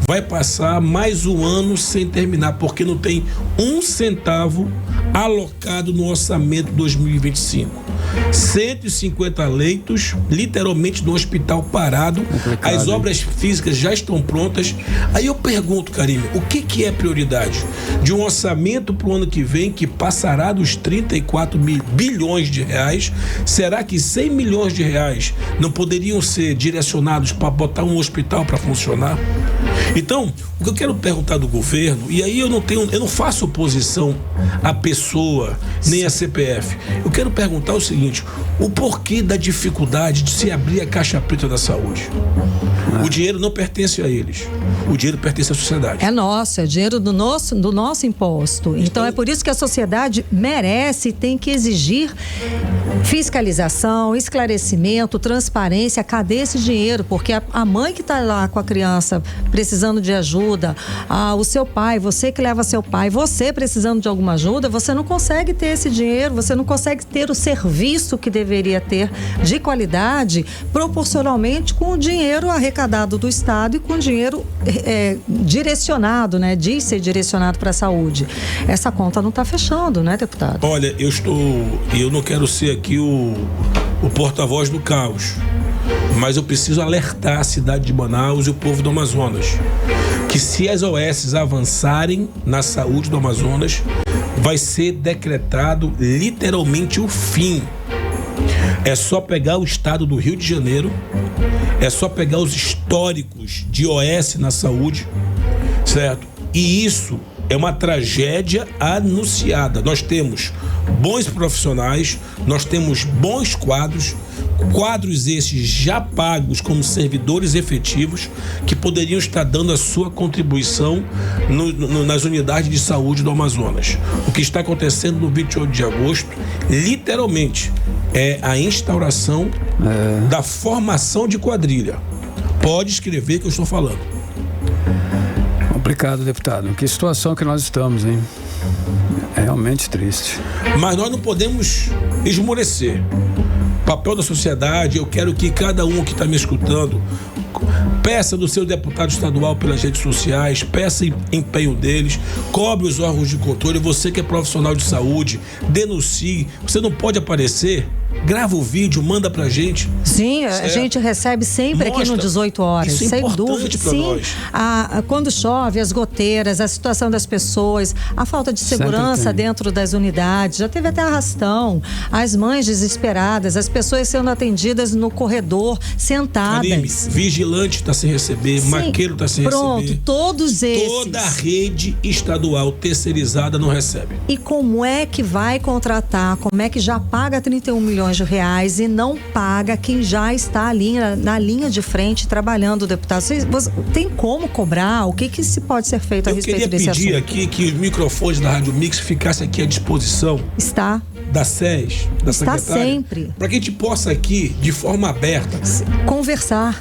vai passar mais um ano sem terminar, porque não tem um centavo alocado no orçamento 2025. 150 leitos, literalmente no hospital parado. As obras físicas já estão prontas. Aí eu pergunto, Karime, o que é prioridade? De um orçamento para o ano que vem que passará dos 34 bilhões de reais, será que 100 milhões de reais não poderiam ser direcionados para botar um hospital para funcionar? Então, o que eu quero perguntar do governo, e aí eu não faço oposição à pessoa, nem à CPF. Eu quero perguntar o seguinte: o porquê da dificuldade de se abrir a caixa preta da saúde? O dinheiro não pertence a eles. O dinheiro pertence à sociedade. É nosso, é dinheiro do nosso imposto. Então é por isso que a sociedade merece e tem que exigir fiscalização, esclarecimento, transparência. Cadê esse dinheiro? Porque a mãe que está lá com a criança precisando de ajuda, o seu pai, você que leva seu pai, você precisando de alguma ajuda, você não consegue ter esse dinheiro, você não consegue ter o serviço que deveria ter de qualidade proporcionalmente com o dinheiro arrecadado do Estado e com o dinheiro direcionado, né? Diz ser direcionado para a saúde. Essa conta não está fechando, né, deputado? Olha, eu não quero ser aqui o porta-voz do caos, mas eu preciso alertar a cidade de Manaus e o povo do Amazonas que se as OS avançarem na saúde do Amazonas, vai ser decretado literalmente o fim. É só pegar o estado do Rio de Janeiro, é só pegar os históricos de OS na saúde, certo? E isso é uma tragédia anunciada. Nós temos bons profissionais, nós temos bons quadros esses já pagos como servidores efetivos, que poderiam estar dando a sua contribuição nas unidades de saúde do Amazonas. O que está acontecendo no 28 de agosto, literalmente, é a instauração da formação de quadrilha. Pode escrever que eu estou falando. Complicado, deputado. Que situação que nós estamos, hein? É realmente triste. Mas nós não podemos esmorecer. Papel da sociedade, eu quero que cada um que está me escutando peça do seu deputado estadual pelas redes sociais, peça empenho deles, cobre os órgãos de controle. Você que é profissional de saúde, denuncie. Você não pode aparecer, grava o vídeo, manda pra gente. Sim, a gente recebe sempre aqui no 18 horas, isso é sem dúvida. pra nós. Quando chove, as goteiras, a situação das pessoas, a falta de segurança dentro das unidades, já teve até arrastão, as mães desesperadas, as pessoas sendo atendidas no corredor, sentadas. Karime, vigilante está sem receber, maqueiro está sem receber. Todos esses. Toda a rede estadual terceirizada não recebe. E como é que vai contratar, como é que já paga 31 milhões de reais e não paga quem já está ali na linha de frente trabalhando, deputado? Tem como cobrar? O que se pode ser feito a respeito desse assunto? Eu queria pedir aqui que os microfones da Rádio Mix ficassem aqui à disposição. Está. Da SES, da Está secretária. sempre. Para que a gente possa aqui, de forma aberta, conversar.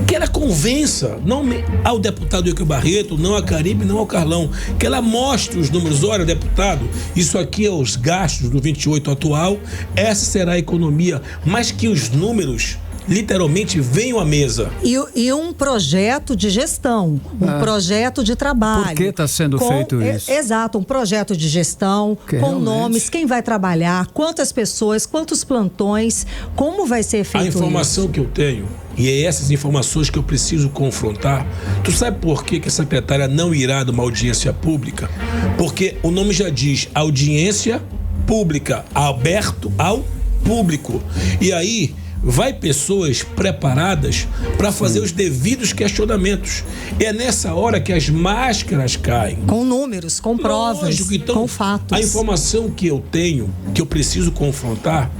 Que ela convença, não ao deputado Euclio Barreto, não a Karime, não ao Carlão, que ela mostre os números. Olha, deputado, isso aqui é os gastos do 28 atual, essa será a economia, mas que os números literalmente venham à mesa. E um projeto de gestão, um projeto de trabalho. Por que está sendo feito isso? Exato, um projeto de gestão, com realmente nomes, quem vai trabalhar, quantas pessoas, quantos plantões, como vai ser feito isso. A informação que eu tenho, e é essas informações que eu preciso confrontar. Tu sabe por que a secretária não irá numa audiência pública? Porque o nome já diz, audiência pública, aberto ao público. E aí vai pessoas preparadas para fazer os devidos questionamentos. É nessa hora que as máscaras caem. Com números, com provas, então, com fatos. A informação que eu tenho, que eu preciso confrontar,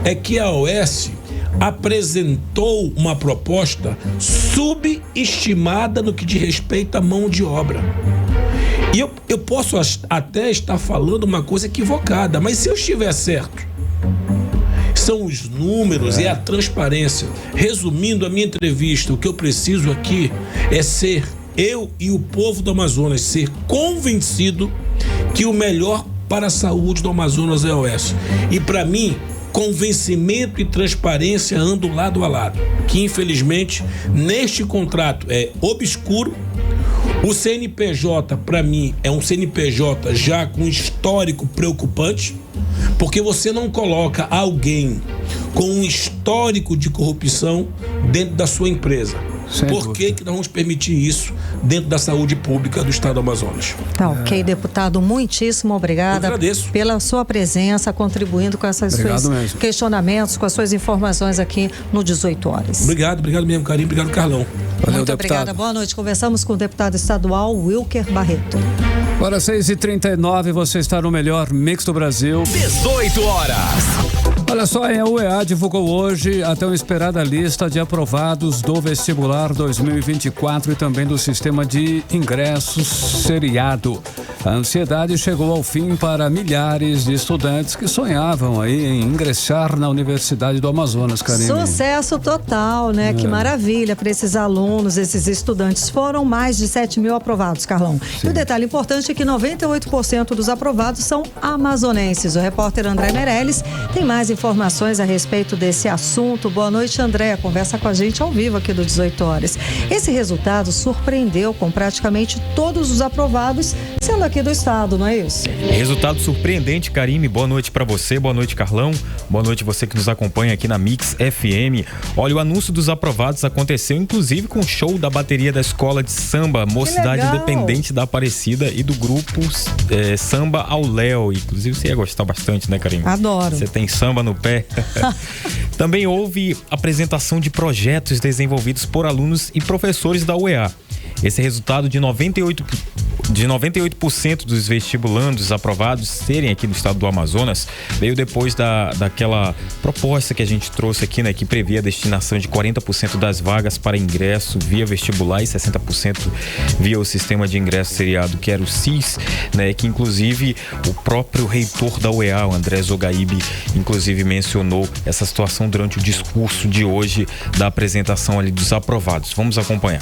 é que a OS apresentou uma proposta subestimada no que diz respeito à mão de obra. E eu posso até estar falando uma coisa equivocada, mas se eu estiver certo, são os números e a transparência. Resumindo a minha entrevista, o que eu preciso aqui é ser, eu e o povo do Amazonas, ser convencido que o melhor para a saúde do Amazonas é a OS. E para mim, convencimento e transparência andam lado a lado. Que infelizmente, neste contrato é obscuro. O CNPJ, para mim, é um CNPJ já com histórico preocupante, porque você não coloca alguém com um histórico de corrupção dentro da sua empresa. Por que nós vamos permitir isso dentro da saúde pública do estado do Amazonas? Tá ok, deputado, muitíssimo obrigada. Eu agradeço pela sua presença, contribuindo com esses seus questionamentos, com as suas informações aqui no 18 horas. Obrigado mesmo, Karime, obrigado, Carlão. Valeu, muito deputado. Obrigada, boa noite. Conversamos com o deputado estadual Wilker Barreto. Agora 6h39, você está no melhor mix do Brasil. 18 horas. Olha só, a UEA divulgou hoje a tão esperada lista de aprovados do vestibular 2024 e também do sistema de ingressos seriado. A ansiedade chegou ao fim para milhares de estudantes que sonhavam aí em ingressar na Universidade do Amazonas, Karime. Sucesso total, né? Que maravilha para esses alunos, esses estudantes. Foram mais de 7 mil aprovados, Carlão. Sim. E o detalhe importante é que 98% dos aprovados são amazonenses. O repórter André Meirelles tem mais informações a respeito desse assunto. Boa noite, André. Conversa com a gente ao vivo aqui do 18 horas. Esse resultado surpreendeu com praticamente todos os aprovados sendo aqui do estado, não é isso? Resultado surpreendente, Karime. Boa noite para você, boa noite, Carlão. Boa noite você que nos acompanha aqui na Mix FM. Olha, o anúncio dos aprovados aconteceu inclusive com o show da bateria da Escola de Samba Mocidade Independente da Aparecida e do grupo Samba ao Léo. Inclusive você ia gostar bastante, né, Karime? Adoro. Você tem samba no pé. Também houve apresentação de projetos desenvolvidos por alunos e professores da UEA. Esse resultado de 98% dos vestibulandos aprovados serem aqui no estado do Amazonas veio depois daquela proposta que a gente trouxe aqui, né, que previa a destinação de 40% das vagas para ingresso via vestibular e 60% via o sistema de ingresso seriado, que era o SIS, né, que inclusive o próprio reitor da UEA, o André Zogaíbe, inclusive mencionou essa situação durante o discurso de hoje da apresentação ali dos aprovados. Vamos acompanhar.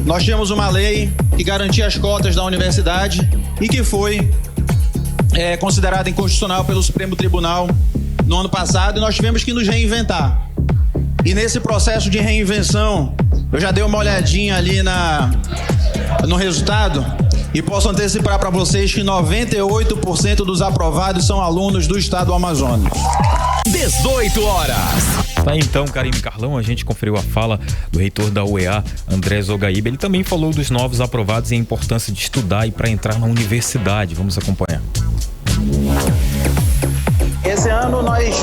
Nós tínhamos uma lei que garantia as cotas da universidade e que foi considerada inconstitucional pelo Supremo Tribunal no ano passado, e nós tivemos que nos reinventar. E nesse processo de reinvenção, eu já dei uma olhadinha ali no resultado e posso antecipar para vocês que 98% dos aprovados são alunos do estado do Amazonas. 18 horas. Tá, então, Karime Carlão, a gente conferiu a fala do reitor da UEA, André Zogaíbe. Ele também falou dos novos aprovados e a importância de estudar e para entrar na universidade. Vamos acompanhar. Esse ano nós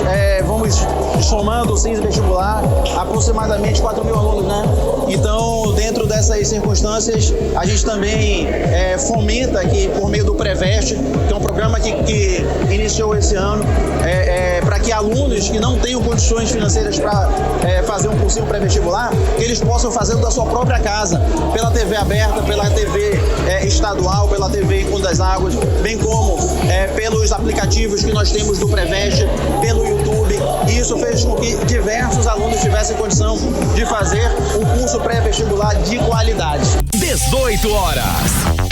vamos somando o SIS vestibular aproximadamente 4 mil alunos, né? Então, dentro dessas circunstâncias, a gente também fomenta aqui por meio do Preveste, que é um programa que iniciou esse ano, para que alunos que não tenham condições financeiras para fazer um cursinho pré-vestibular, que eles possam fazer da sua própria casa, pela TV aberta, pela TV estadual, pela TV Encontro das Águas, bem como pelos aplicativos que nós temos do Preveste, pelo YouTube. E isso fez com que diversos alunos tivessem condição de fazer um curso pré-vestibular de qualidade. 18 horas.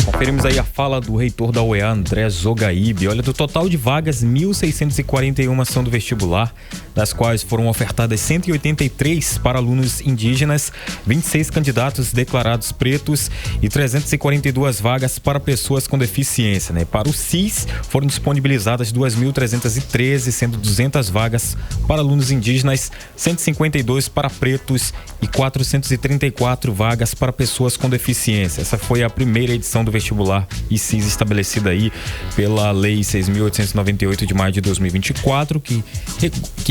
Conferimos aí a fala do reitor da UEA, André Zogaíbe. Olha, do total de vagas, 1.641 são do vestibular, das quais foram ofertadas 183 para alunos indígenas, 26 candidatos declarados pretos e 342 vagas para pessoas com deficiência, né? Para o SIS, foram disponibilizadas 2.313, sendo 200 vagas para alunos indígenas, 152 para pretos e 434 vagas para pessoas com deficiência. Essa foi a primeira edição do vestibular e SIS estabelecida aí pela Lei 6.898 de maio de 2024, que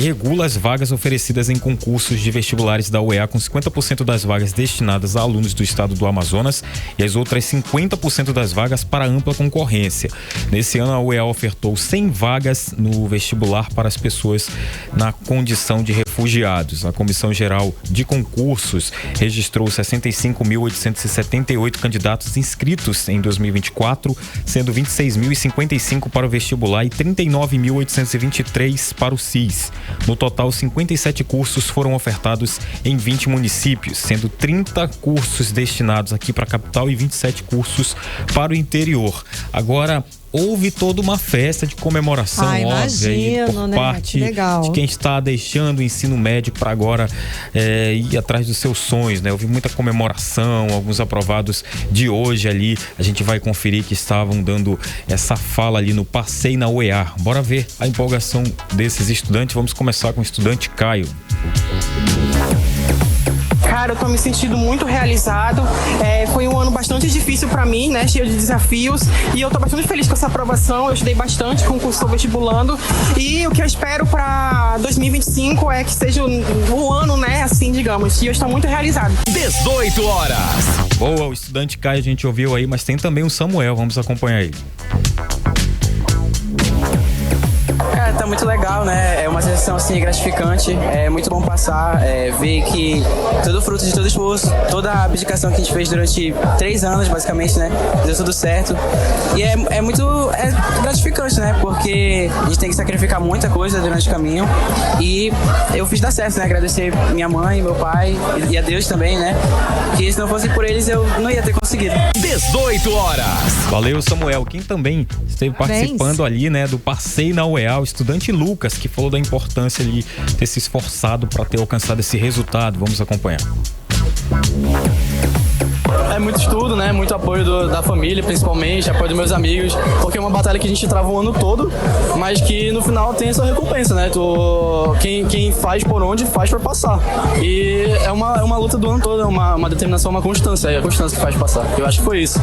regula as vagas oferecidas em concursos de vestibulares da UEA, com 50% das vagas destinadas a alunos do estado do Amazonas e as outras 50% das vagas para ampla concorrência. Nesse ano, a UEA ofertou 100 vagas no vestibular para as pessoas na condição de refugiados. A Comissão Geral de Concursos registrou 65.878 candidatos inscritos em 2024, sendo 26.055 para o vestibular e 39.823 para o SIS. No total, 57 cursos foram ofertados em 20 municípios, sendo 30 cursos destinados aqui para a capital e 27 cursos para o interior. Agora, houve toda uma festa de comemoração, óbvia, aí, por parte de quem está deixando o ensino médio para agora ir atrás dos seus sonhos, né? Houve muita comemoração, alguns aprovados de hoje ali, a gente vai conferir que estavam dando essa fala ali no passeio na UEA. Bora ver a empolgação desses estudantes. Vamos começar com o estudante Caio. Cara, eu tô me sentindo muito realizado. Foi um ano bastante difícil pra mim, né? Cheio de desafios. E eu tô bastante feliz com essa aprovação. Eu estudei bastante com o curso Estou Vestibulando. E o que eu espero pra 2025 é que seja um ano, né? Assim, digamos. E eu estou muito realizado. 18 horas. Boa, o estudante Caio a gente ouviu aí, mas tem também o Samuel. Vamos acompanhar ele. Tá muito legal, né? É uma sensação assim gratificante, é muito bom passar, ver que todo fruto de todo esforço, toda a abdicação que a gente fez durante 3 anos, basicamente, né? Deu tudo certo. E é muito gratificante, né? Porque a gente tem que sacrificar muita coisa durante o caminho. E eu fiz dar certo, né? Agradecer minha mãe, meu pai e a Deus também, né? Que se não fosse por eles, eu não ia ter conseguido. 18 horas. Valeu, Samuel. Quem também esteve participando ali, né? Do passeio na UEA, o estudante Lucas, que falou da importância ali ter se esforçado para ter alcançado esse resultado. Vamos acompanhar. É muito estudo, né? Muito apoio da família, principalmente, apoio dos meus amigos, porque é uma batalha que a gente trava o ano todo, mas que no final tem essa recompensa, né? Quem faz por onde, faz pra passar. E é uma luta do ano todo, é uma determinação, uma constância, é a constância que faz passar. Eu acho que foi isso.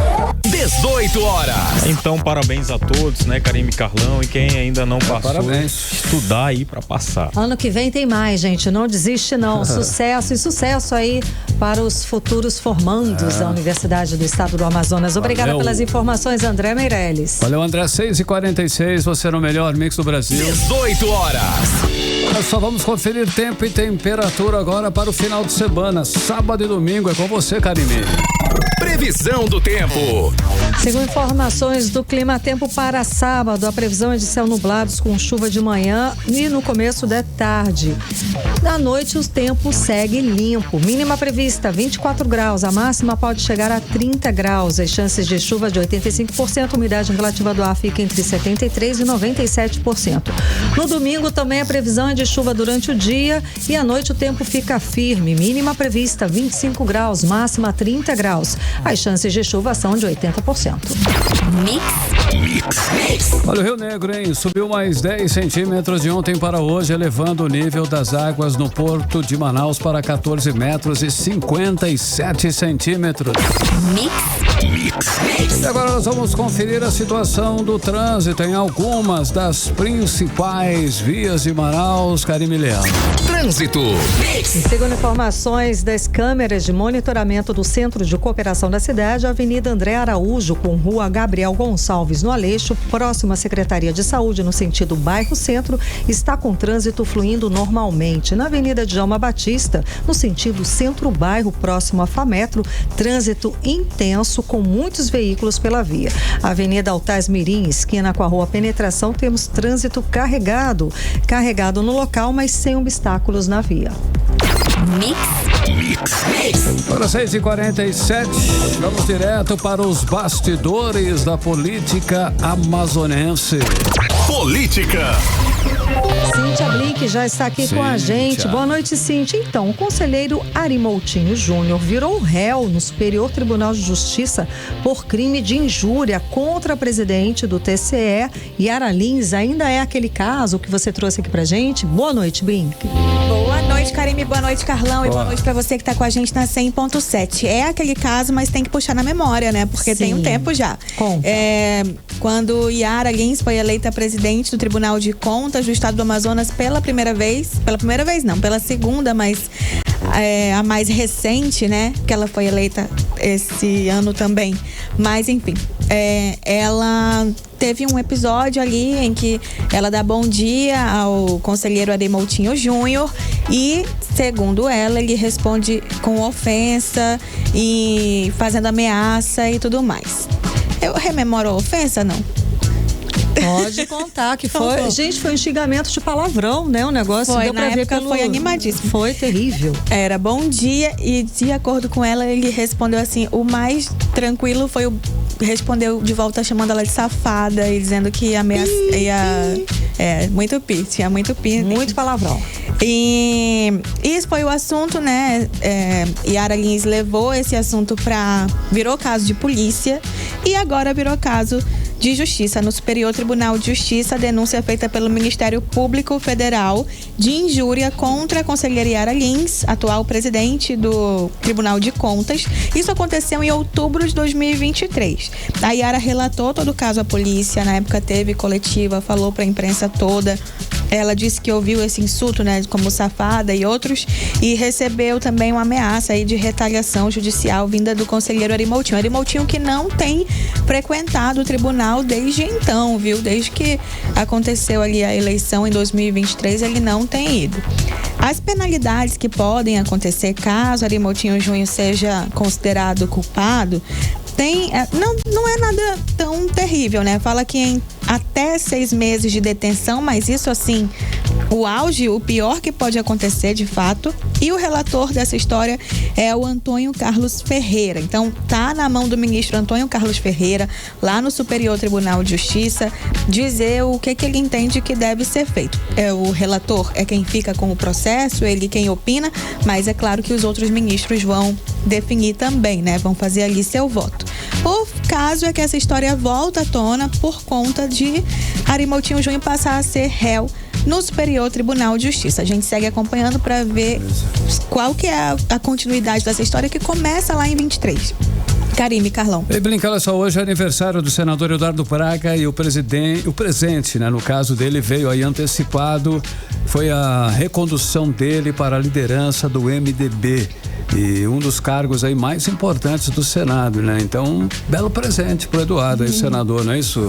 18 horas. Então, parabéns a todos, né, Karime e Carlão, e quem ainda não passou, parabéns. Estudar aí pra passar. Ano que vem tem mais, gente, não desiste não. Sucesso e sucesso aí para os futuros formandos da Universidade do Estado do Amazonas. Obrigada Valeu. pelas informações, André Meirelles. Valeu, André. 6h46, você no melhor mix do Brasil. 18 horas. Nós só vamos conferir tempo e temperatura agora para o final de semana. Sábado e domingo é com você, Karime. Previsão do tempo. Segundo informações do Clima Tempo para sábado, a previsão é de céu nublados com chuva de manhã e no começo da tarde. Da noite o tempo segue limpo. Mínima prevista 24 graus, a máxima pode chegar a 30 graus. As chances de chuva de 85%, umidade relativa do ar fica entre 73% e 97%. No domingo também a previsão é de chuva durante o dia e à noite o tempo fica firme. Mínima prevista 25 graus, máxima 30 graus. As chances de chuva são de 80%. Olha o Rio Negro, hein? Subiu mais 10 centímetros de ontem para hoje, elevando o nível das águas no porto de Manaus para 14 metros e 57 centímetros. E agora nós vamos conferir a situação do trânsito em algumas das principais vias de Manaus. Karime Leão. Trânsito. Segundo informações das câmeras de monitoramento do Centro de Cooperação da cidade, a Avenida André Araújo com Rua Gabriel Gonçalves no Aleixo, próximo à Secretaria de Saúde no sentido bairro Centro, está com trânsito fluindo normalmente. Na Avenida Djalma Batista, no sentido Centro-Bairro, próximo à Fametro, trânsito intenso com muitos veículos pela via. Avenida Altaz Mirim, esquina com a Rua Penetração, temos trânsito carregado no local, mas sem obstáculos na via. Para 6h47, vamos direto para os bastidores da política amazonense. Política. Cíntia Blink já está aqui com a gente. Boa noite, Cíntia. Então, o conselheiro Arimoutinho Júnior virou réu no Superior Tribunal de Justiça por crime de injúria contra a presidente do TCE, Yara Lins. Ainda é aquele caso que você trouxe aqui pra gente? Boa noite, Blink. Boa noite, Karime. Boa noite, Carlão. E boa noite pra você que tá com a gente na 100.7. É aquele caso, mas tem que puxar na memória, né? Porque tem um tempo já. Quando Yara Lins foi eleita presidente do Tribunal de Contas do Estado do Amazonas pela segunda, mas a mais recente, né? Que ela foi eleita esse ano também. Mas, enfim, ela teve um episódio ali em que ela dá bom dia ao conselheiro Arimoutinho Júnior e, segundo ela, ele responde com ofensa e fazendo ameaça e tudo mais. Eu rememoro a ofensa, não? Pode contar que foi. Gente, foi um xingamento de palavrão, né? O negócio foi, deu pra na ver época pelo... foi animadíssimo. Foi terrível. Era bom dia e, de acordo com ela, ele respondeu assim: o mais tranquilo foi respondeu de volta chamando ela de safada e dizendo que ia muito pi, tinha muito pi. Muito palavrão. E isso foi o assunto, né? Yara Lins levou esse assunto virou caso de polícia e agora virou caso de Justiça. No Superior Tribunal de Justiça, a denúncia feita pelo Ministério Público Federal de injúria contra a conselheira Yara Lins, atual presidente do Tribunal de Contas. Isso aconteceu em outubro de 2023. A Yara relatou todo o caso à polícia, na época teve coletiva, falou para a imprensa toda. Ela disse que ouviu esse insulto, né, como safada e outros, e recebeu também uma ameaça aí de retaliação judicial vinda do conselheiro Arimoutinho. Arimoutinho que não tem frequentado o tribunal desde então, viu? Desde que aconteceu ali a eleição em 2023, ele não tem ido. As penalidades que podem acontecer caso Arimoutinho Júnior seja considerado culpado não é nada tão terrível, né? Fala que em até 6 meses de detenção, mas isso assim, o auge, o pior que pode acontecer de fato. E o relator dessa história é o Antônio Carlos Ferreira. Então tá na mão do ministro Antônio Carlos Ferreira, lá no Superior Tribunal de Justiça, dizer o que ele entende que deve ser feito. O relator é quem fica com o processo, ele quem opina, mas é claro que os outros ministros vão definir também, né? Vão fazer ali seu voto. O caso é que essa história volta à tona por conta de Arimoutinho Júnior passar a ser réu no Superior Tribunal de Justiça. A gente segue acompanhando para ver qual que é a continuidade dessa história que começa lá em 23. Karime, Carlão. E Blinca, olha só, hoje é aniversário do senador Eduardo Braga e o presente, né? No caso dele veio aí antecipado, foi a recondução dele para a liderança do MDB. E um dos cargos aí mais importantes do Senado, né? Então, um belo presente pro Eduardo aí, senador, não é isso?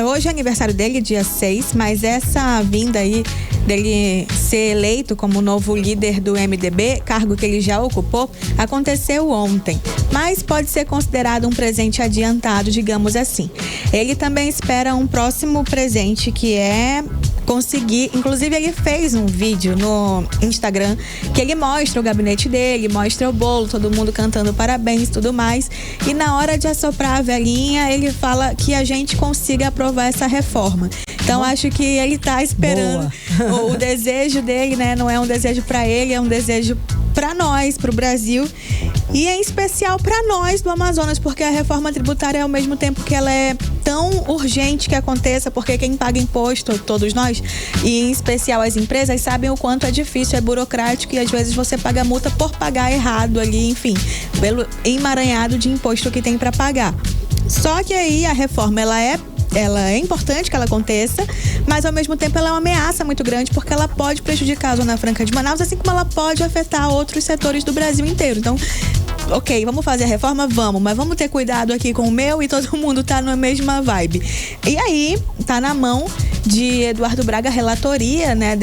Hoje é aniversário dele, dia 6, mas essa vinda aí dele ser eleito como novo líder do MDB, cargo que ele já ocupou, aconteceu ontem. Mas pode ser considerado um presente adiantado, digamos assim. Ele também espera um próximo presente, que é conseguir, inclusive ele fez um vídeo no Instagram que ele mostra o gabinete dele, mostra o bolo, todo mundo cantando parabéns e tudo mais, e na hora de assoprar a velhinha ele fala que a gente consiga aprovar essa reforma. Então acho que ele tá esperando o desejo dele, né? Não é um desejo para ele, é um desejo para nós, para o Brasil, e em especial para nós do Amazonas, porque a reforma tributária, ao mesmo tempo que ela é tão urgente que aconteça, porque quem paga imposto, todos nós, e em especial as empresas, sabem o quanto é difícil, é burocrático, e às vezes você paga multa por pagar errado ali, enfim, pelo emaranhado de imposto que tem para pagar. Só que aí a reforma, ela é importante que ela aconteça, mas ao mesmo tempo ela é uma ameaça muito grande, porque ela pode prejudicar a Zona Franca de Manaus, assim como ela pode afetar outros setores do Brasil inteiro. Então, ok, vamos fazer a reforma? Vamos, mas vamos ter cuidado aqui com o meu, e todo mundo tá na mesma vibe. E aí, tá na mão de Eduardo Braga a relatoria, né,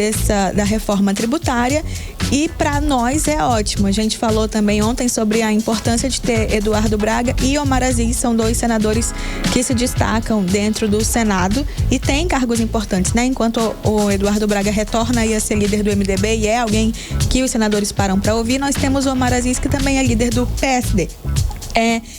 da reforma tributária, e para nós é ótimo. A gente falou também ontem sobre a importância de ter Eduardo Braga e Omar Aziz, são dois senadores que se destacam dentro do Senado e têm cargos importantes, né? Enquanto o Eduardo Braga retorna aí a ser líder do MDB e é alguém que os senadores param para ouvir, nós temos o Omar Aziz, que também é líder do PSD.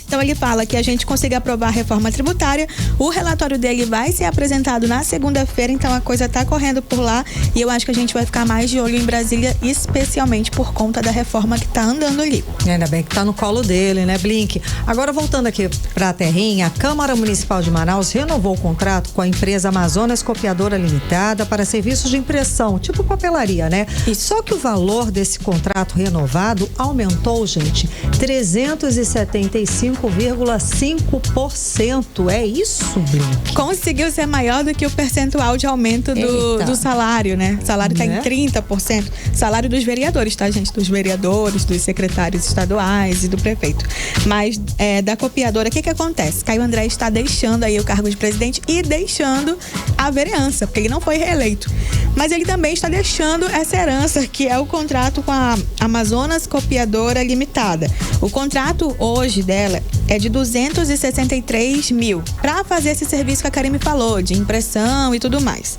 Então ele fala que a gente consiga aprovar a reforma tributária. O relatório dele vai ser apresentado na segunda-feira, então a coisa tá correndo por lá, e eu acho que a gente vai ficar mais de olho em Brasília, especialmente por conta da reforma que tá andando ali. Ainda bem que tá no colo dele, né, Blink? Agora, voltando aqui pra terrinha, a Câmara Municipal de Manaus renovou o contrato com a empresa Amazonas Copiadora Limitada para serviços de impressão, tipo papelaria, né? Só que o valor desse contrato renovado aumentou, gente, 375,5%. É isso, Blink? Conseguiu ser maior do que o percentual de aumento do salário, né? O salário tá em 30%. Salário dos vereadores, tá, gente? Dos vereadores, dos secretários estaduais e do prefeito. Mas da copiadora, o que acontece? Caio André está deixando aí o cargo de presidente e deixando a vereança, porque ele não foi reeleito. Mas ele também está deixando essa herança, que é o contrato com a Amazonas Copiadora Limitada. O contrato hoje dela é de 263 mil para fazer esse serviço que a Karime falou, de impressão e tudo mais.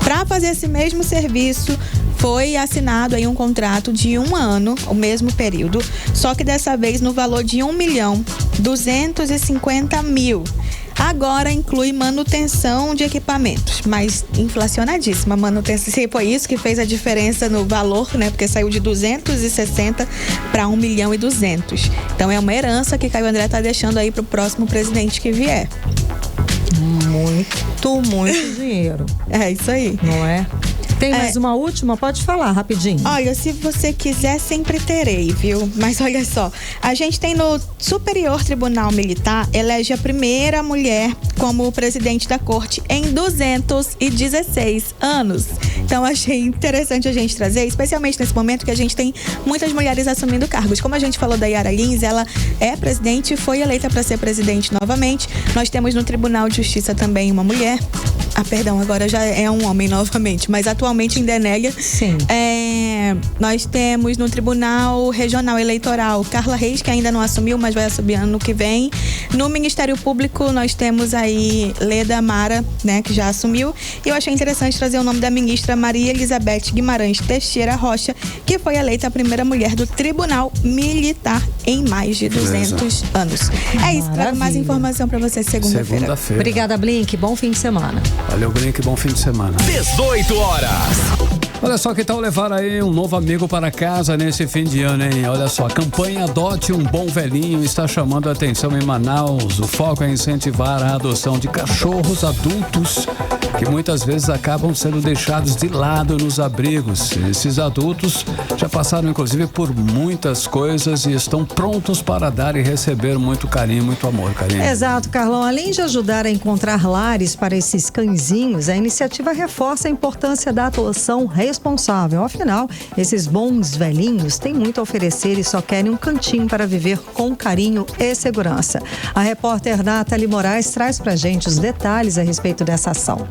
Para fazer esse mesmo serviço, foi assinado aí um contrato de 1 ano, o mesmo período, só que dessa vez no valor de 1.250.000. Agora inclui manutenção de equipamentos, mas inflacionadíssima manutenção. Foi isso que fez a diferença no valor, né? Porque saiu de 260 para 1.200.000. Então é uma herança que Caio André tá deixando aí pro próximo presidente que vier. Muito dinheiro. É isso aí. Não é? Tem mais uma última? Pode falar rapidinho. Olha, se você quiser, sempre terei, viu? Mas olha só, a gente tem no Superior Tribunal Militar, elege a primeira mulher como presidente da corte em 216 anos. Então achei interessante a gente trazer, especialmente nesse momento que a gente tem muitas mulheres assumindo cargos. Como a gente falou da Yara Lins, ela é presidente e foi eleita para ser presidente novamente. Nós temos no Tribunal de Justiça também uma mulher. Perdão, agora já é um homem novamente, mas atualmente em Denélia. Sim. Nós temos no Tribunal Regional Eleitoral Carla Reis, que ainda não assumiu, mas vai assumir ano que vem. No Ministério Público nós temos aí Leda Mara, né, que já assumiu. E eu achei interessante trazer o nome da ministra Maria Elizabeth Guimarães Teixeira Rocha, que foi eleita a primeira mulher do Tribunal Militar em mais de 200 anos. É isso, trago mais informação para você segunda-feira. Obrigada, Blink. Bom fim de semana. Valeu, Blink. Bom fim de semana. 18 horas. Olha só, que tal levar aí um novo amigo para casa nesse fim de ano, hein? Olha só, a campanha Adote um Bom Velhinho está chamando a atenção em Manaus. O foco é incentivar a adoção de cachorros adultos que muitas vezes acabam sendo deixados de lado nos abrigos. Esses adultos já passaram, inclusive, por muitas coisas e estão prontos para dar e receber muito carinho, muito amor, Karine. Exato, Carlão. Além de ajudar a encontrar lares para esses cãezinhos, a iniciativa reforça a importância da adoção responsável. Afinal, esses bons velhinhos têm muito a oferecer e só querem um cantinho para viver com carinho e segurança. A repórter Nathalie Moraes traz pra gente os detalhes a respeito dessa ação.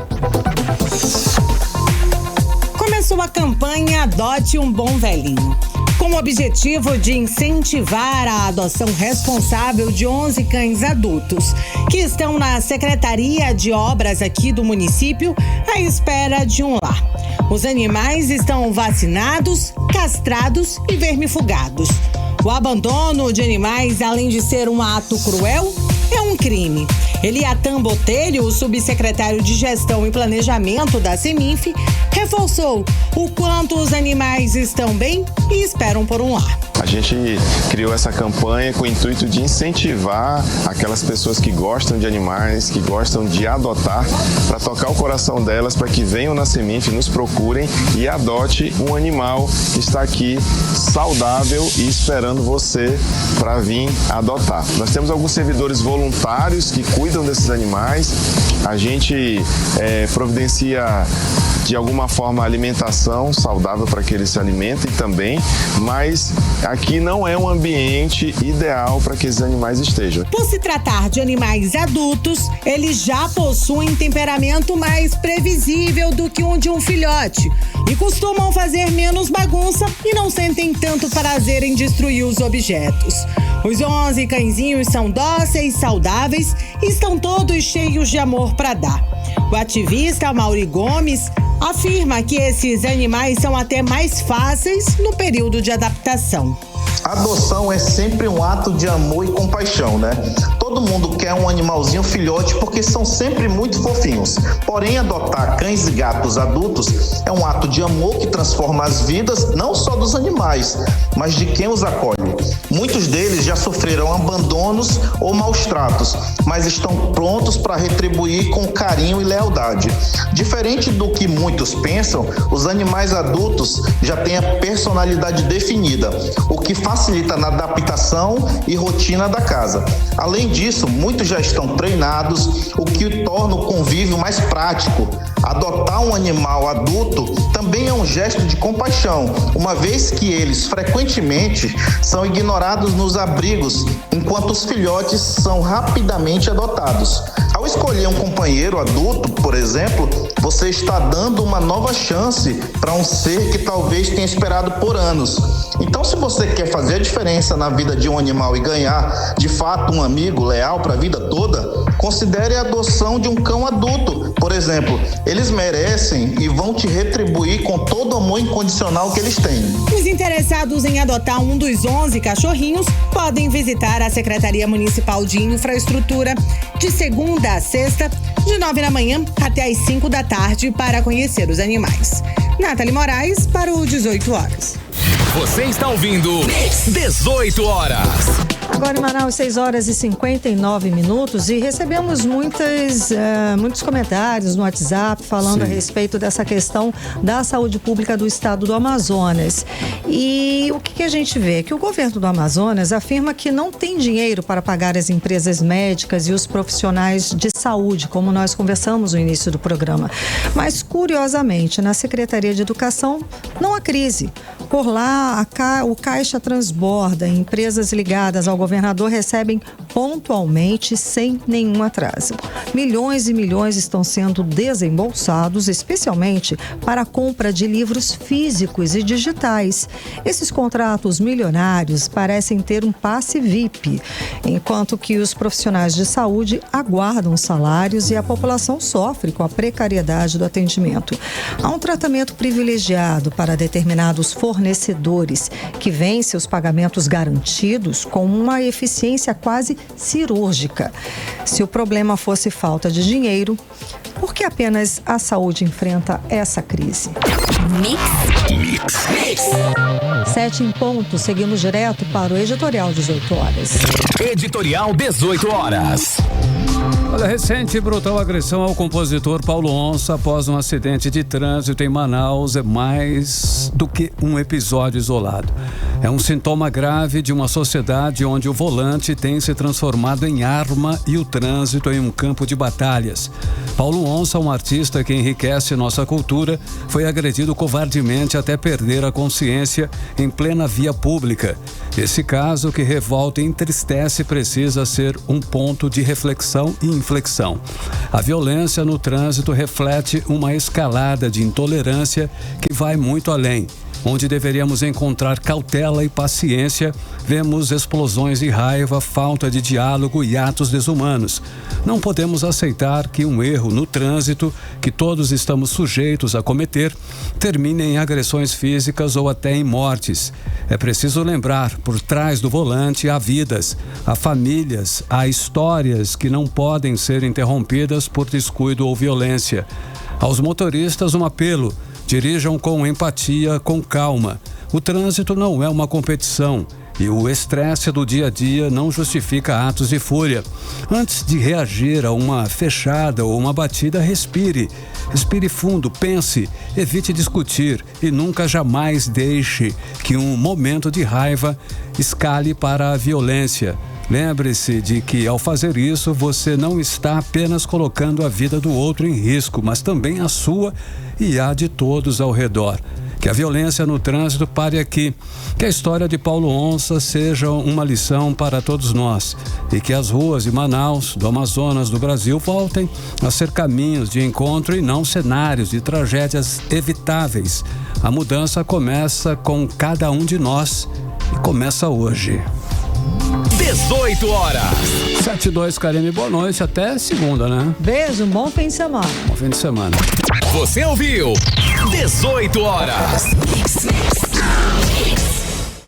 Começou a campanha Adote um Bom Velhinho, com o objetivo de incentivar a adoção responsável de 11 cães adultos, que estão na Secretaria de Obras aqui do município, à espera de um lar. Os animais estão vacinados, castrados e vermifugados. O abandono de animais, além de ser um ato cruel, é um crime. Eliatan Botelho, o subsecretário de Gestão e Planejamento da Seminf, reforçou o quanto os animais estão bem e esperam por um lar. A gente criou essa campanha com o intuito de incentivar aquelas pessoas que gostam de animais, que gostam de adotar, para tocar o coração delas, para que venham na Seminf, nos procurem e adote um animal que está aqui saudável e esperando você para vir adotar. Nós temos alguns servidores voluntários que cuidam desses animais. A gente providencia de alguma forma alimentação saudável para que eles se alimentem também, mas aqui não é um ambiente ideal para que esses animais estejam. Por se tratar de animais adultos, eles já possuem temperamento mais previsível do que um de um filhote e costumam fazer menos bagunça e não sentem tanto prazer em destruir os objetos. Os 11 cãezinhos são dóceis, saudáveis e estão todos cheios de amor para dar. O ativista Mauri Gomes afirma que esses animais são até mais fáceis no período de adaptação. A adoção é sempre um ato de amor e compaixão, né? Todo mundo quer um animalzinho filhote porque são sempre muito fofinhos. Porém, adotar cães e gatos adultos é um ato de amor que transforma as vidas não só dos animais, mas de quem os acolhe. Muitos deles já sofreram abandonos ou maus tratos, mas estão prontos para retribuir com carinho e lealdade. Diferente do que muitos pensam, os animais adultos já têm a personalidade definida, o que facilita na adaptação e rotina da casa. Além disso, muitos já estão treinados, o que torna o convívio mais prático. Adotar um animal adulto também é um gesto de compaixão, uma vez que eles frequentemente são ignorados nos abrigos, enquanto os filhotes são rapidamente adotados. Ao escolher um companheiro adulto, por exemplo, você está dando uma nova chance para um ser que talvez tenha esperado por anos. Então, se você quer fazer a diferença na vida de um animal e ganhar, de fato, um amigo leal para a vida toda, considere a adoção de um cão adulto. Por exemplo, eles merecem e vão te retribuir com todo o amor incondicional que eles têm. Os interessados em adotar um dos 11 cachorrinhos podem visitar a Secretaria Municipal de Infraestrutura de segunda a sexta, de 9 da manhã até as 5 da tarde, para conhecer os animais. Nathalie Moraes para o 18 horas. Você está ouvindo 18 horas. Agora em Manaus, 6 horas e 59 minutos, e recebemos muitos comentários no WhatsApp falando a respeito dessa questão da saúde pública do estado do Amazonas. E o que a gente vê? Que o governo do Amazonas afirma que não tem dinheiro para pagar as empresas médicas e os profissionais de saúde, como nós conversamos no início do programa. Mas, curiosamente, na Secretaria de Educação não há crise. Por lá, o caixa transborda. Empresas ligadas ao governador recebem pontualmente, sem nenhum atraso. Milhões e milhões estão sendo desembolsados, especialmente para a compra de livros físicos e digitais. Esses contratos milionários parecem ter um passe VIP, enquanto que os profissionais de saúde aguardam salários e a população sofre com a precariedade do atendimento. Há um tratamento privilegiado para determinados fornecedores que vencem os pagamentos garantidos com uma eficiência quase cirúrgica. Se o problema fosse falta de dinheiro, Por que apenas a saúde enfrenta essa crise? Mix. 7 em ponto, seguimos direto para o editorial 18 horas. Editorial 18 horas. Olha, recente e brutal agressão ao compositor Paulo Onça após um acidente de trânsito em Manaus é mais do que um episódio isolado. É um sintoma grave de uma sociedade onde o volante tem se transformado em arma e o trânsito em um campo de batalhas. Paulo Onça, um artista que enriquece nossa cultura, foi agredido covardemente até perder a consciência em plena via pública. Esse caso, que revolta e entristece, precisa ser um ponto de reflexão e inflexão. A violência no trânsito reflete uma escalada de intolerância que vai muito além. Onde deveríamos encontrar cautela e paciência, vemos explosões de raiva, falta de diálogo e atos desumanos. Não podemos aceitar que um erro no trânsito, que todos estamos sujeitos a cometer, termine em agressões físicas ou até em mortes. É preciso lembrar, por trás do volante há vidas, há famílias, há histórias que não podem ser interrompidas por descuido ou violência. Aos motoristas, um apelo: dirijam com empatia, com calma. O trânsito não é uma competição e o estresse do dia a dia não justifica atos de fúria. Antes de reagir a uma fechada ou uma batida, respire. Respire fundo, pense, evite discutir e nunca jamais deixe que um momento de raiva escale para a violência. Lembre-se de que, ao fazer isso, você não está apenas colocando a vida do outro em risco, mas também a sua e a de todos ao redor. Que a violência no trânsito pare aqui. Que a história de Paulo Onça seja uma lição para todos nós. E que as ruas de Manaus, do Amazonas, do Brasil, voltem a ser caminhos de encontro e não cenários de tragédias evitáveis. A mudança começa com cada um de nós e começa hoje. 18 horas. 7-2, Karine, boa noite. Até segunda, né? Beijo, bom fim de semana. Bom fim de semana. Você ouviu 18 horas.